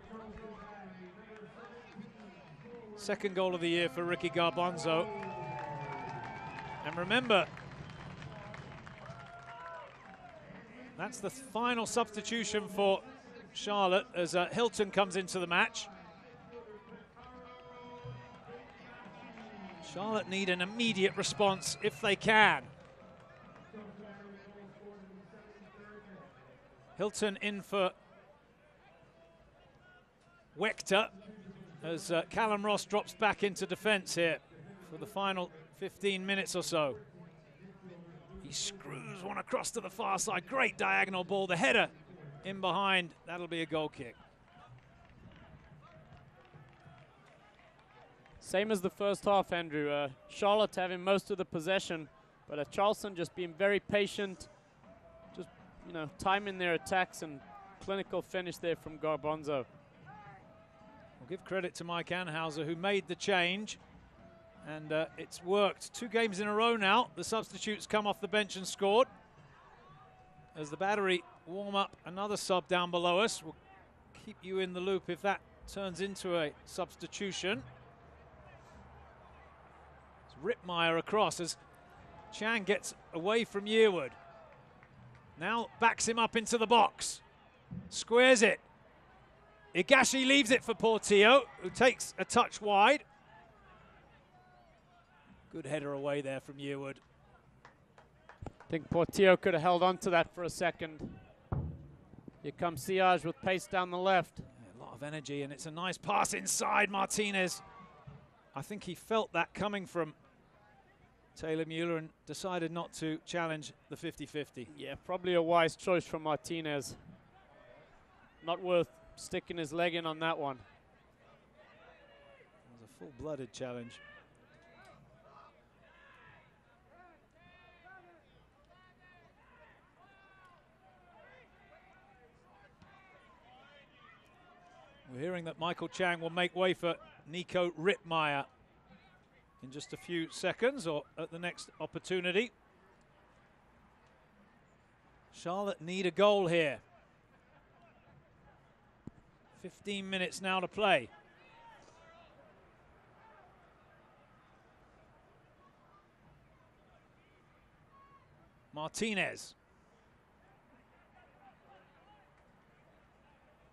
Second goal of the year for Ricky Garbonzo. And remember, that's the final substitution for Charlotte as Hilton comes into the match. Charlotte need an immediate response if they can. Hilton in for Wechter as Callum Ross drops back into defence here for the final 15 minutes or so. He screws one across to the far side. Great diagonal ball. The header in behind. That'll be a goal kick. Same as the first half, Andrew. Charlotte having most of the possession, but Charleston just being very patient, just, you know, timing their attacks, and clinical finish there from Garbonzo. We'll give credit to Mike Anhauser, who made the change, and it's worked. 2 games in a row now. The substitutes come off the bench and scored. As the Battery warm up, another sub down below us. We'll keep you in the loop if that turns into a substitution. Rittmeyer across as Chang gets away from Yearwood. Now backs him up into the box. Squares it. Higashi leaves it for Portillo, who takes a touch wide. Good header away there from Yearwood. I think Portillo could have held on to that for a second. Here comes Siage with pace down the left. A lot of energy, and it's a nice pass inside Martinez. I think he felt that coming from Taylor Mueller and decided not to challenge the 50-50. Yeah, probably a wise choice from Martinez. Not worth sticking his leg in on that one. It was a full-blooded challenge. We're hearing that Michael Chang will make way for Nico Rittmeyer in just a few seconds or at the next opportunity. Charlotte need a goal here. 15 minutes now to play. Martinez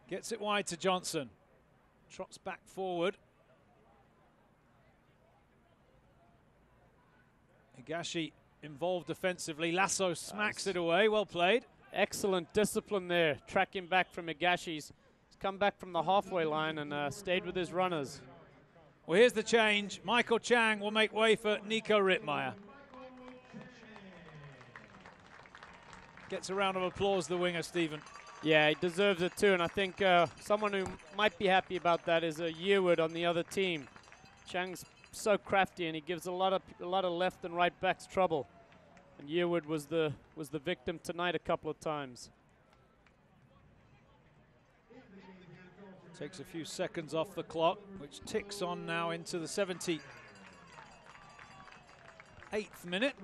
gets it wide to Johnson. Trots back forward. Higashi involved defensively. Lasso smacks it away. Well played. Excellent discipline there. Tracking back from Higashi. He's come back from the halfway line and stayed with his runners. Well, here's the change. Michael Chang will make way for Nico Rittmeyer. Gets a round of applause, the winger, Stephen. Yeah, he deserves it too, and I think someone who might be happy about that is Yearwood on the other team. Chang's so crafty, and he gives a lot of left and right backs trouble. And Yearwood was the victim tonight a couple of times. Takes a few seconds off the clock, which ticks on now into the 78th minute.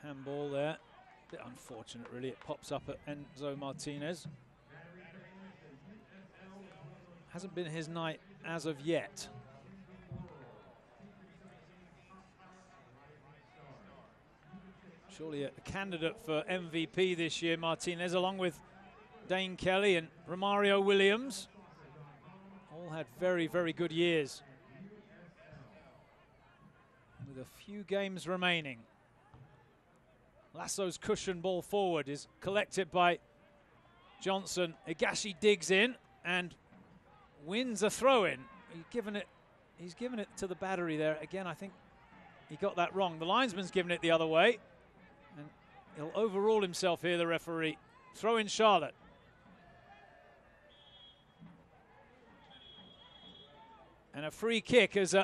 Handball there. Bit unfortunate, really. It pops up at Enzo Martinez. Hasn't been his night as of yet. Surely a candidate for MVP this year, Martinez, along with Dane Kelly and Romario Williams. All had very, very good years. With a few games remaining. Lasso's cushion ball forward is collected by Johnson. Higashi digs in and wins a throw-in. He's given it to the battery there. Again, I think he got that wrong. The linesman's given it the other way. And he'll overrule himself here, the referee. Throw in Charlotte. And a free kick as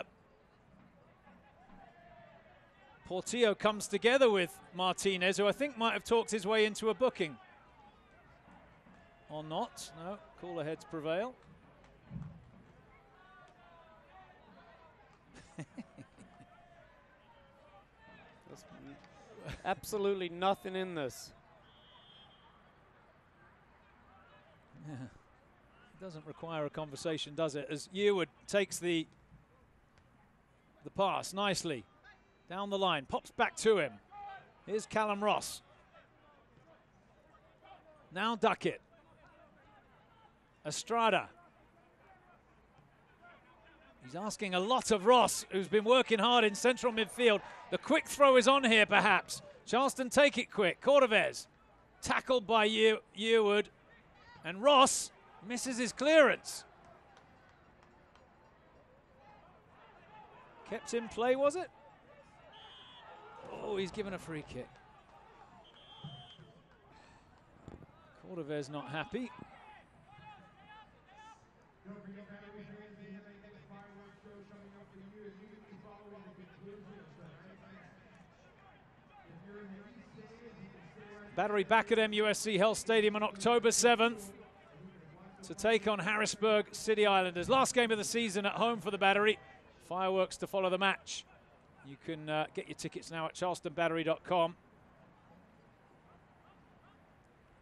Portillo comes together with Martinez, who I think might have talked his way into a booking. Or not. No, cooler heads prevail. There's absolutely nothing in this. Yeah. It doesn't require a conversation, does it? As Yearwood takes the pass nicely. Down the line, pops back to him. Here's Callum Ross. Now Duckett. Estrada. He's asking a lot of Ross, who's been working hard in central midfield. The quick throw is on here, perhaps. Charleston take it quick. Cordovez tackled by Yearwood. And Ross misses his clearance. Kept in play, was it? Oh, he's given a free kick. Cordovez not happy. Battery back at MUSC Health Stadium on October 7th to take on Harrisburg City Islanders. Last game of the season at home for the Battery. Fireworks to follow the match. You can get your tickets now at charlestonbattery.com.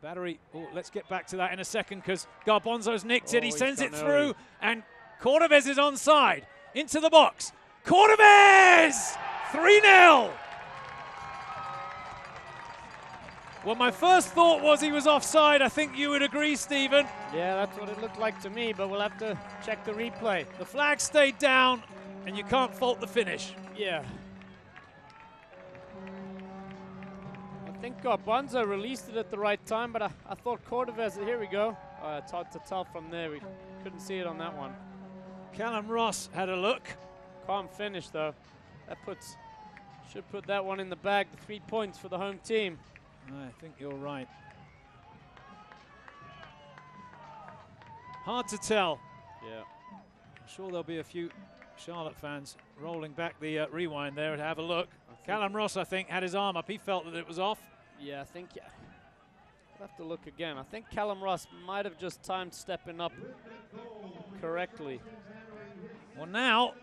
Battery, let's get back to that in a second because Garbanzo's nicked it. He sends it through and Cordovez is onside. Into the box. Cordovez! 3-0! Well, my first thought was he was offside. I think you would agree, Stephen. Yeah, that's what it looked like to me, but we'll have to check the replay. The flag stayed down, and you can't fault the finish. Yeah. I think Garbanzo released it at the right time, but I thought Cordovez, here we go. It's hard to tell from there. We couldn't see it on that one. Callum Ross had a look. Calm finish, though. That should put that one in the bag. The 3 points for the home team. I think you're right. Hard to tell. Yeah. I'm sure there'll be a few Charlotte fans rolling back the rewind there to have a look. Callum Ross, I think, had his arm up. He felt that it was off. Yeah, I think, yeah. I'll have to look again. I think Callum Ross might have just timed stepping up correctly. Well, now,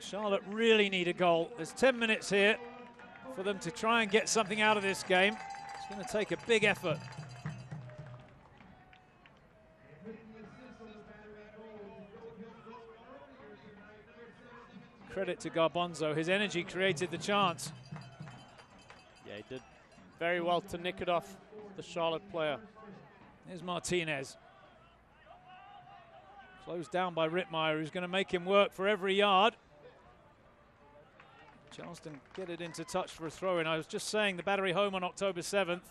Charlotte really need a goal. There's 10 minutes here for them to try and get something out of this game. It's going to take a big effort. Credit to Garbanzo. His energy created the chance. Yeah, he did very well to nick it off the Charlotte player. Here's Martinez. Closed down by Rittmeyer, who's going to make him work for every yard. Charleston get it into touch for a throw-in. I was just saying the Battery home on October 7th.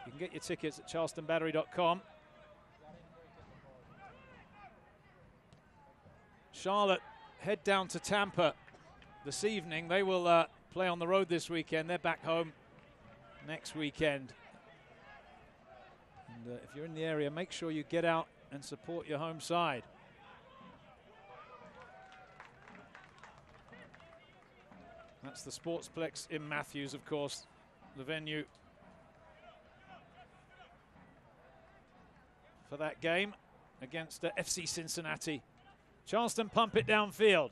You can get your tickets at charlestonbattery.com. Charlotte head down to Tampa this evening. They will play on the road this weekend. They're back home next weekend. And if you're in the area, make sure you get out and support your home side. That's the Sportsplex in Matthews, of course, the venue for that game against FC Cincinnati. Charleston pump it downfield.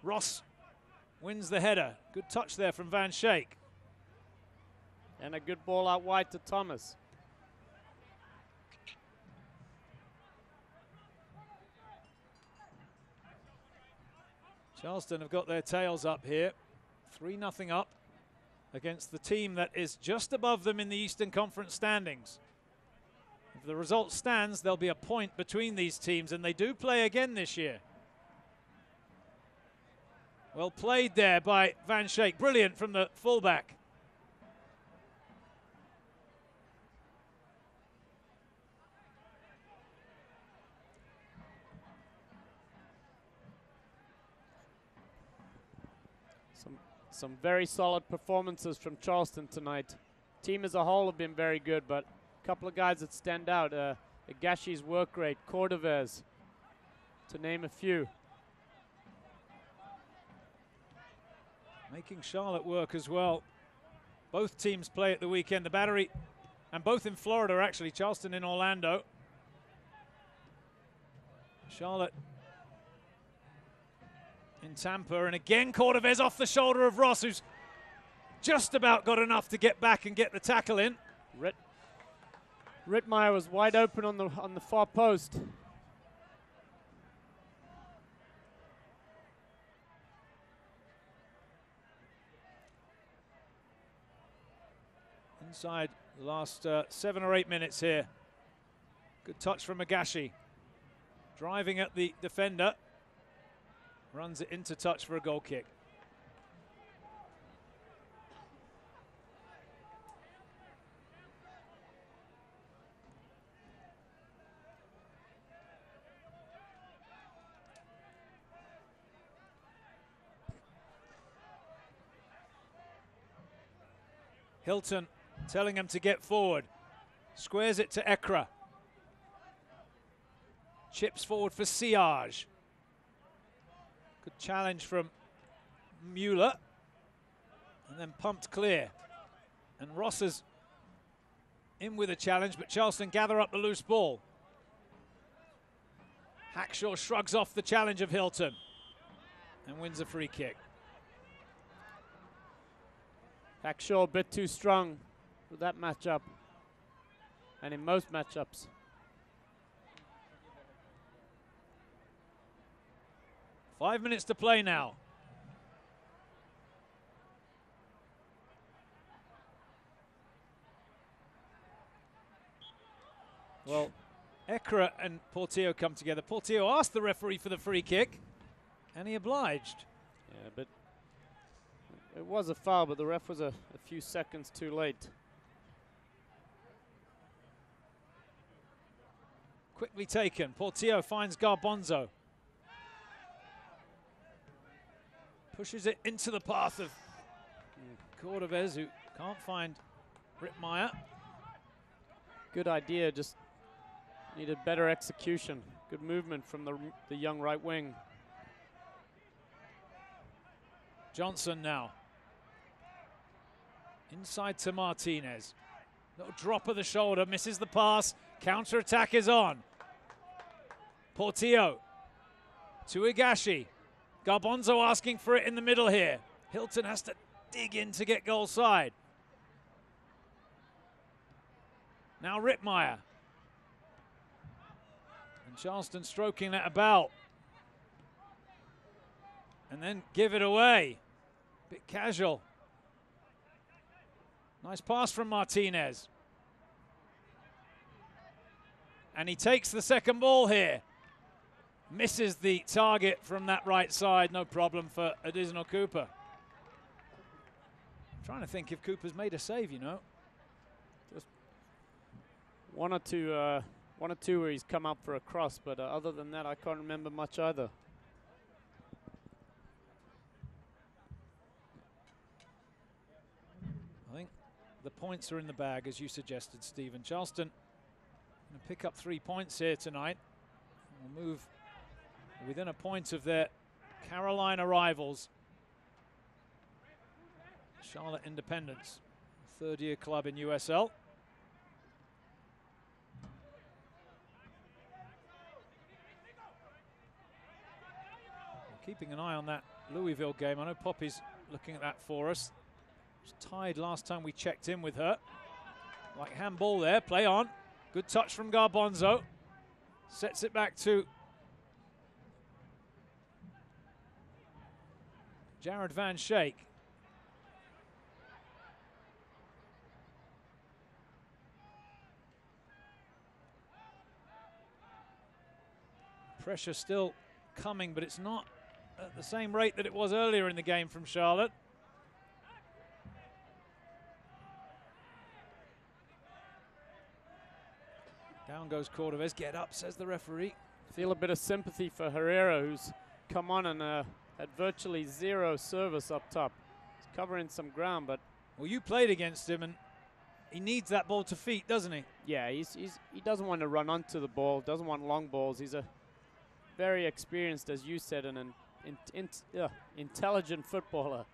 Ross wins the header. Good touch there from Van Schaik. And a good ball out wide to Thomas. Charleston have got their tails up here. 3-0 up against the team that is just above them in the Eastern Conference standings. If the result stands, there'll be a point between these teams, and they do play again this year. Well played there by Van Schaik. Brilliant from the fullback. Some very solid performances from Charleston tonight. Team as a whole have been very good, but a couple of guys that stand out. Agashi's work rate, Cordovez, to name a few. Making Charlotte work as well. Both teams play at the weekend. The Battery, and both in Florida actually, Charleston in Orlando. Charlotte in Tampa, and again Cordovez off the shoulder of Ross, who's just about got enough to get back and get the tackle in. Rittmeyer was wide open on the far post. Inside the last 7 or 8 minutes here. Good touch from Agashi. Driving at the defender. Runs it into touch for a goal kick. Hilton telling him to get forward. Squares it to Ekra. Chips forward for Siage. Good challenge from Mueller. And then pumped clear. And Ross is in with a challenge, but Charleston gather up the loose ball. Hackshaw shrugs off the challenge of Hilton and wins a free kick. Hackshaw a bit too strong for that matchup, and in most matchups. Five minutes to play now. Well, Ekra and Portillo come together. Portillo asked the referee for the free kick, and he obliged. Yeah, but it was a foul, but the ref was a few seconds too late. Quickly taken. Portillo finds Garbanzo. Pushes it into the path of Cordovez, who can't find Rittmeyer. Good idea, just needed better execution. Good movement from the young right wing. Johnson now. Inside to Martinez. Little drop of the shoulder, misses the pass. Counter-attack is on. Portillo to Igashi. Garbanzo asking for it in the middle here. Hilton has to dig in to get goal side. Now Rittmeyer. And Charleston stroking that about. And then give it away. Bit casual. Nice pass from Martinez. And he takes the second ball here. Misses the target from that right side. No problem for Additional Cooper. I'm trying to think if Cooper's made a save, you know. Just one or two where he's come up for a cross, but other than that, I can't remember much either. I think the points are in the bag, as you suggested, Stephen. Charleston going to pick up 3 points here tonight. We'll move within a point of their Carolina rivals, Charlotte Independence, third-year club in USL. Keeping an eye on that Louisville game. I know Poppy's looking at that for us. It was tied last time we checked in with her. Like handball there, play on. Good touch from Garbanzo. Sets it back to Jared Van Schaik. Pressure still coming, but it's not at the same rate that it was earlier in the game from Charlotte. Down goes Cordovez. Get up, says the referee. Feel a bit of sympathy for Herrera, who's come on and had virtually zero service up top. He's covering some ground, but... Well, you played against him, and he needs that ball to feet, doesn't he? Yeah, he doesn't want to run onto the ball, doesn't want long balls. He's a very experienced, as you said, and an intelligent footballer.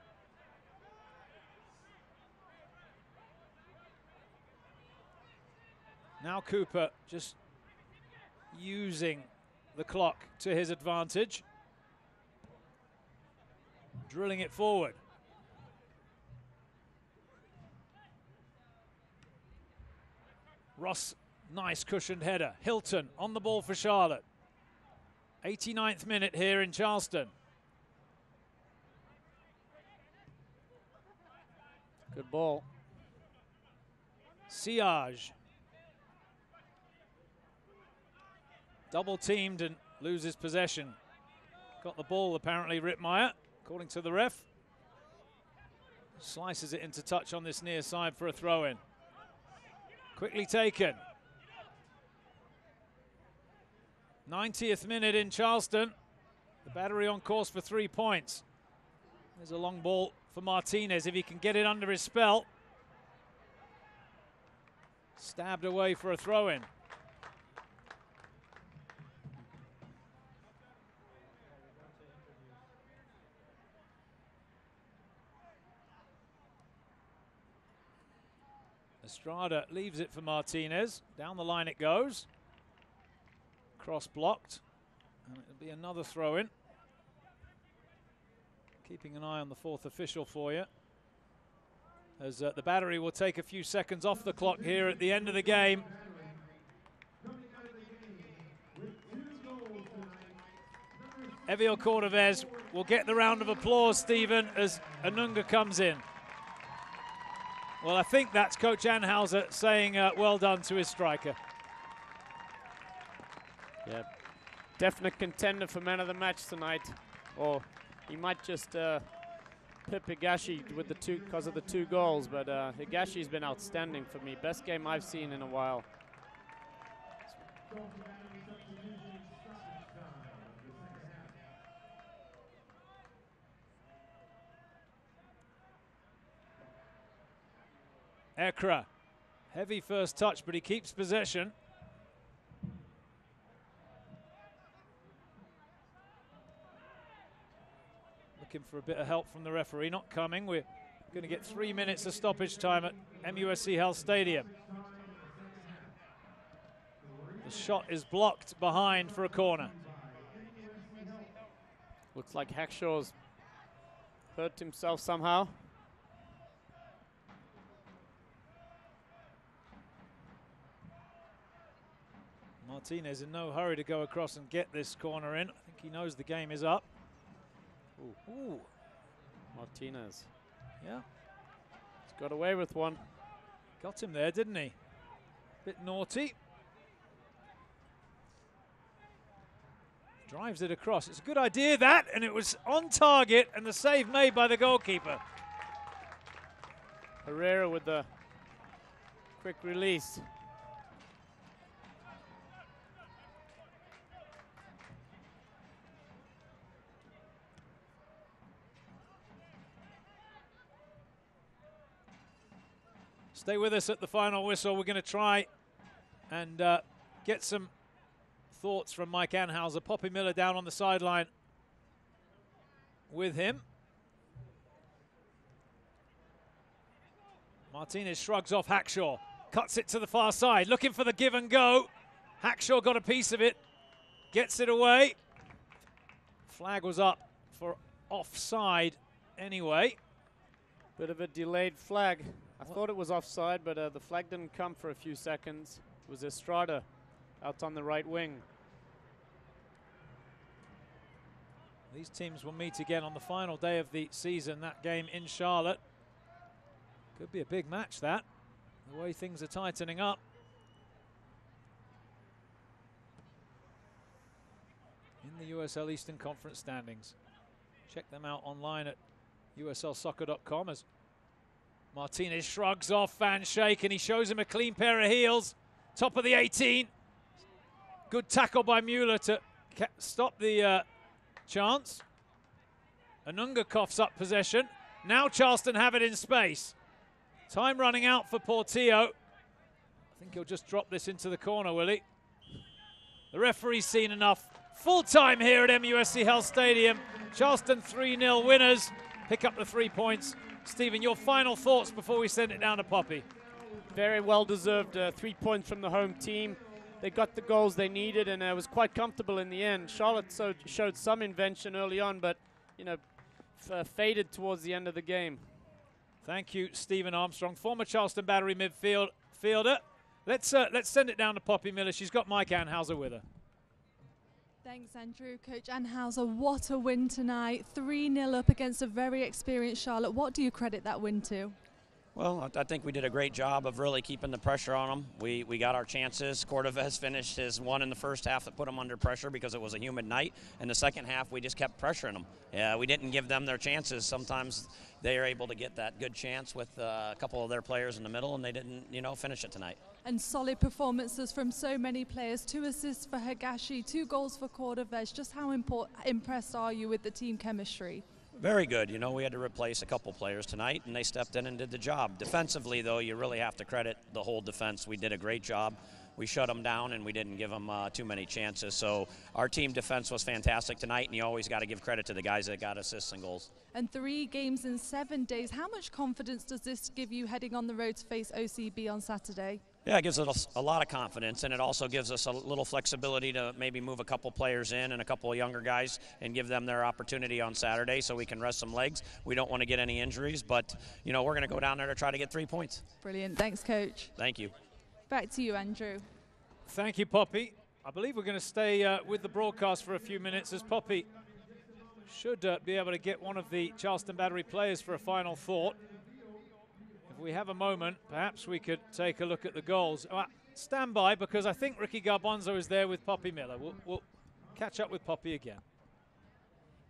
Now Cooper just using the clock to his advantage. Drilling it forward. Ross, nice cushioned header. Hilton on the ball for Charlotte. 89th minute here in Charleston. Good ball. Siage. Double teamed and loses possession. Got the ball apparently, Rittmeyer, according to the ref. Slices it into touch on this near side for a throw-in. Quickly taken. 90th minute in Charleston. The Battery on course for 3 points. There's a long ball for Martinez if he can get it under his spell. Stabbed away for a throw-in. Estrada leaves it for Martinez. Down the line it goes. Cross blocked. And it'll be another throw-in. Keeping an eye on the fourth official for you. As the Battery will take a few seconds off the clock here at the end of the game. Evio Cordovez will get the round of applause, Stephen, as Anunga comes in. Well, I think that's Coach Anhauser saying well done to his striker. Yeah, definite contender for man of the match tonight. Or he might just pip Higashi with because of the 2 goals, but Higashi's been outstanding for me. Best game I've seen in a while. Ekra, heavy first touch, but he keeps possession. Looking for a bit of help from the referee, not coming. We're going to get 3 minutes of stoppage time at MUSC Health Stadium. The shot is blocked behind for a corner. Looks like Hackshaw's hurt himself somehow. Martinez in no hurry to go across and get this corner in. I think he knows the game is up. Ooh. Martinez. Yeah. He's got away with one. Got him there, didn't he? Bit naughty. Drives it across. It's a good idea, that, and it was on target, and the save made by the goalkeeper. Herrera with the quick release. Stay with us at the final whistle. We're going to try and get some thoughts from Mike Anhauser. Poppy Miller down on the sideline with him. Martinez shrugs off Hackshaw, cuts it to the far side, looking for the give and go. Hackshaw got a piece of it, gets it away. Flag was up for offside anyway. Bit of a delayed flag. I thought it was offside, but the flag didn't come for a few seconds. It was Estrada out on the right wing. These teams will meet again on the final day of the season. That game in Charlotte. Could be a big match, that. The way things are tightening up. In the USL Eastern Conference standings. Check them out online at uslsoccer.com as Martinez shrugs off Van Schaik and he shows him a clean pair of heels. Top of the 18. Good tackle by Mueller to stop the chance. Anunga coughs up possession. Now Charleston have it in space. Time running out for Portillo. I think he'll just drop this into the corner, will he? The referee's seen enough. Full time here at MUSC Health Stadium. Charleston 3-0 winners. Pick up the 3 points. Stephen, your final thoughts before we send it down to Poppy. Very well deserved 3 points from the home team. They got the goals they needed and it was quite comfortable in the end. Charlotte showed some invention early on, but faded towards the end of the game. Thank you, Stephen Armstrong, former Charleston Battery midfielder. Let's send it down to Poppy Miller. She's got Mike Anhauser with her. Thanks, Andrew. Coach Anhauser, what a win tonight. 3-0 up against a very experienced Charlotte. What do you credit that win to? Well, I think we did a great job of really keeping the pressure on them. We got our chances. Cordovez finished his one in the first half that put them under pressure because it was a humid night. In the second half, we just kept pressuring them. Yeah, we didn't give them their chances. Sometimes they are able to get that good chance with a couple of their players in the middle, and they didn't, finish it tonight. And solid performances from so many players. 2 assists for Higashi, 2 goals for Cordovez. Just how impressed are you with the team chemistry? Very good. We had to replace a couple players tonight, and they stepped in and did the job. Defensively, though, you really have to credit the whole defense. We did a great job. We shut them down, and we didn't give them too many chances. So our team defense was fantastic tonight, and you always got to give credit to the guys that got assists and goals. And 3 games in 7 days. How much confidence does this give you heading on the road to face OCB on Saturday? Yeah, it gives us a lot of confidence, and it also gives us a little flexibility to maybe move a couple players in and a couple of younger guys and give them their opportunity on Saturday so we can rest some legs. We don't want to get any injuries, but, we're going to go down there to try to get 3 points. Brilliant. Thanks, Coach. Thank you. Back to you, Andrew. Thank you, Poppy. I believe we're going to stay with the broadcast for a few minutes as Poppy should be able to get one of the Charleston Battery players for a final thought. If we have a moment, perhaps we could take a look at the goals. stand by, because I think Ricky Garbanzo is there with Poppy Miller. We'll catch up with Poppy again.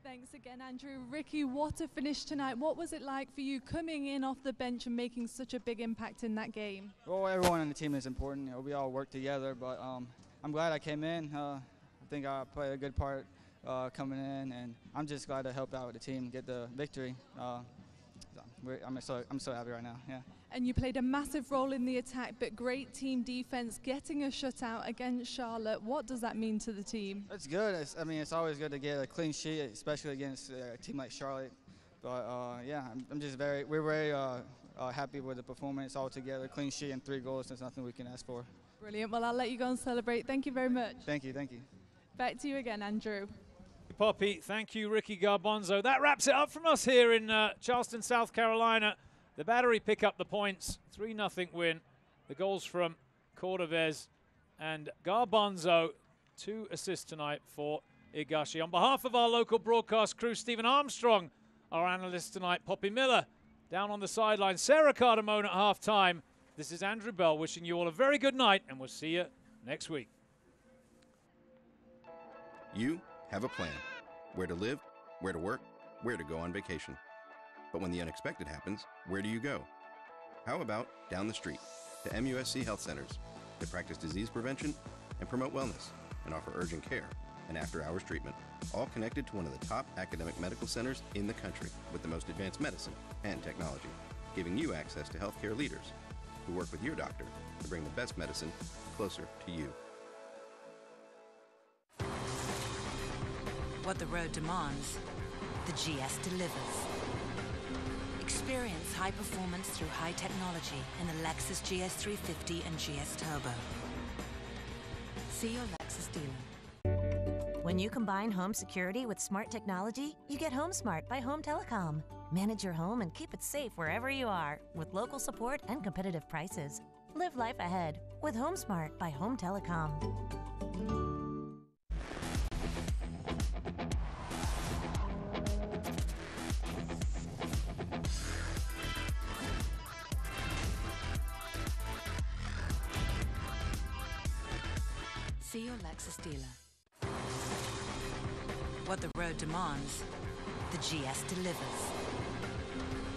Thanks again, Andrew. Ricky, what a finish tonight. What was it like for you coming in off the bench and making such a big impact in that game? Well, everyone on the team is important. You know, we all work together, but I'm glad I came in. I think I played a good part coming in, and I'm just glad to help out with the team, get the victory. I'm so happy right now, yeah. And you played a massive role in the attack, but great team defense, getting a shutout against Charlotte. What does that mean to the team? It's good. It's always good to get a clean sheet, especially against a team like Charlotte. But yeah, we're very happy with the performance altogether. Clean sheet and 3 goals. There's nothing we can ask for. Brilliant. Well, I'll let you go and celebrate. Thank you very much. Thank you. Back to you again, Andrew. Poppy, thank you, Ricky Garbanzo. That wraps it up from us here in Charleston, South Carolina. The Battery pick up the points, 3-0 win. The goals from Cordovez and Garbanzo, 2 assists tonight for Higashi. On behalf of our local broadcast crew, Stephen Armstrong, our analyst tonight, Poppy Miller, down on the sideline, Sarah Cardamone at halftime. This is Andrew Bell wishing you all a very good night, and we'll see you next week. You have a plan. Where to live, where to work, where to go on vacation. But when the unexpected happens, where do you go? How about down the street to MUSC Health Centers to practice disease prevention and promote wellness and offer urgent care and after-hours treatment, all connected to one of the top academic medical centers in the country with the most advanced medicine and technology, giving you access to healthcare leaders who work with your doctor to bring the best medicine closer to you. What the road demands, the GS delivers. Experience high performance through high technology in the Lexus GS 350 and GS Turbo. See your Lexus dealer. When you combine home security with smart technology, you get Home Smart by Home Telecom. Manage your home and keep it safe wherever you are with local support and competitive prices. Live life ahead with Home Smart by Home Telecom. See your Lexus dealer. What the road demands, the GS delivers.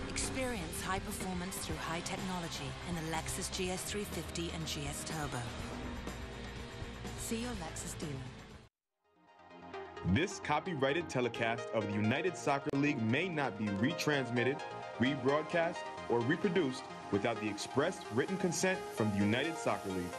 Experience high performance through high technology in the Lexus GS 350 and GS Turbo. See your Lexus dealer. This copyrighted telecast of the United Soccer League may not be retransmitted, rebroadcast, or reproduced without the express written consent from the United Soccer League.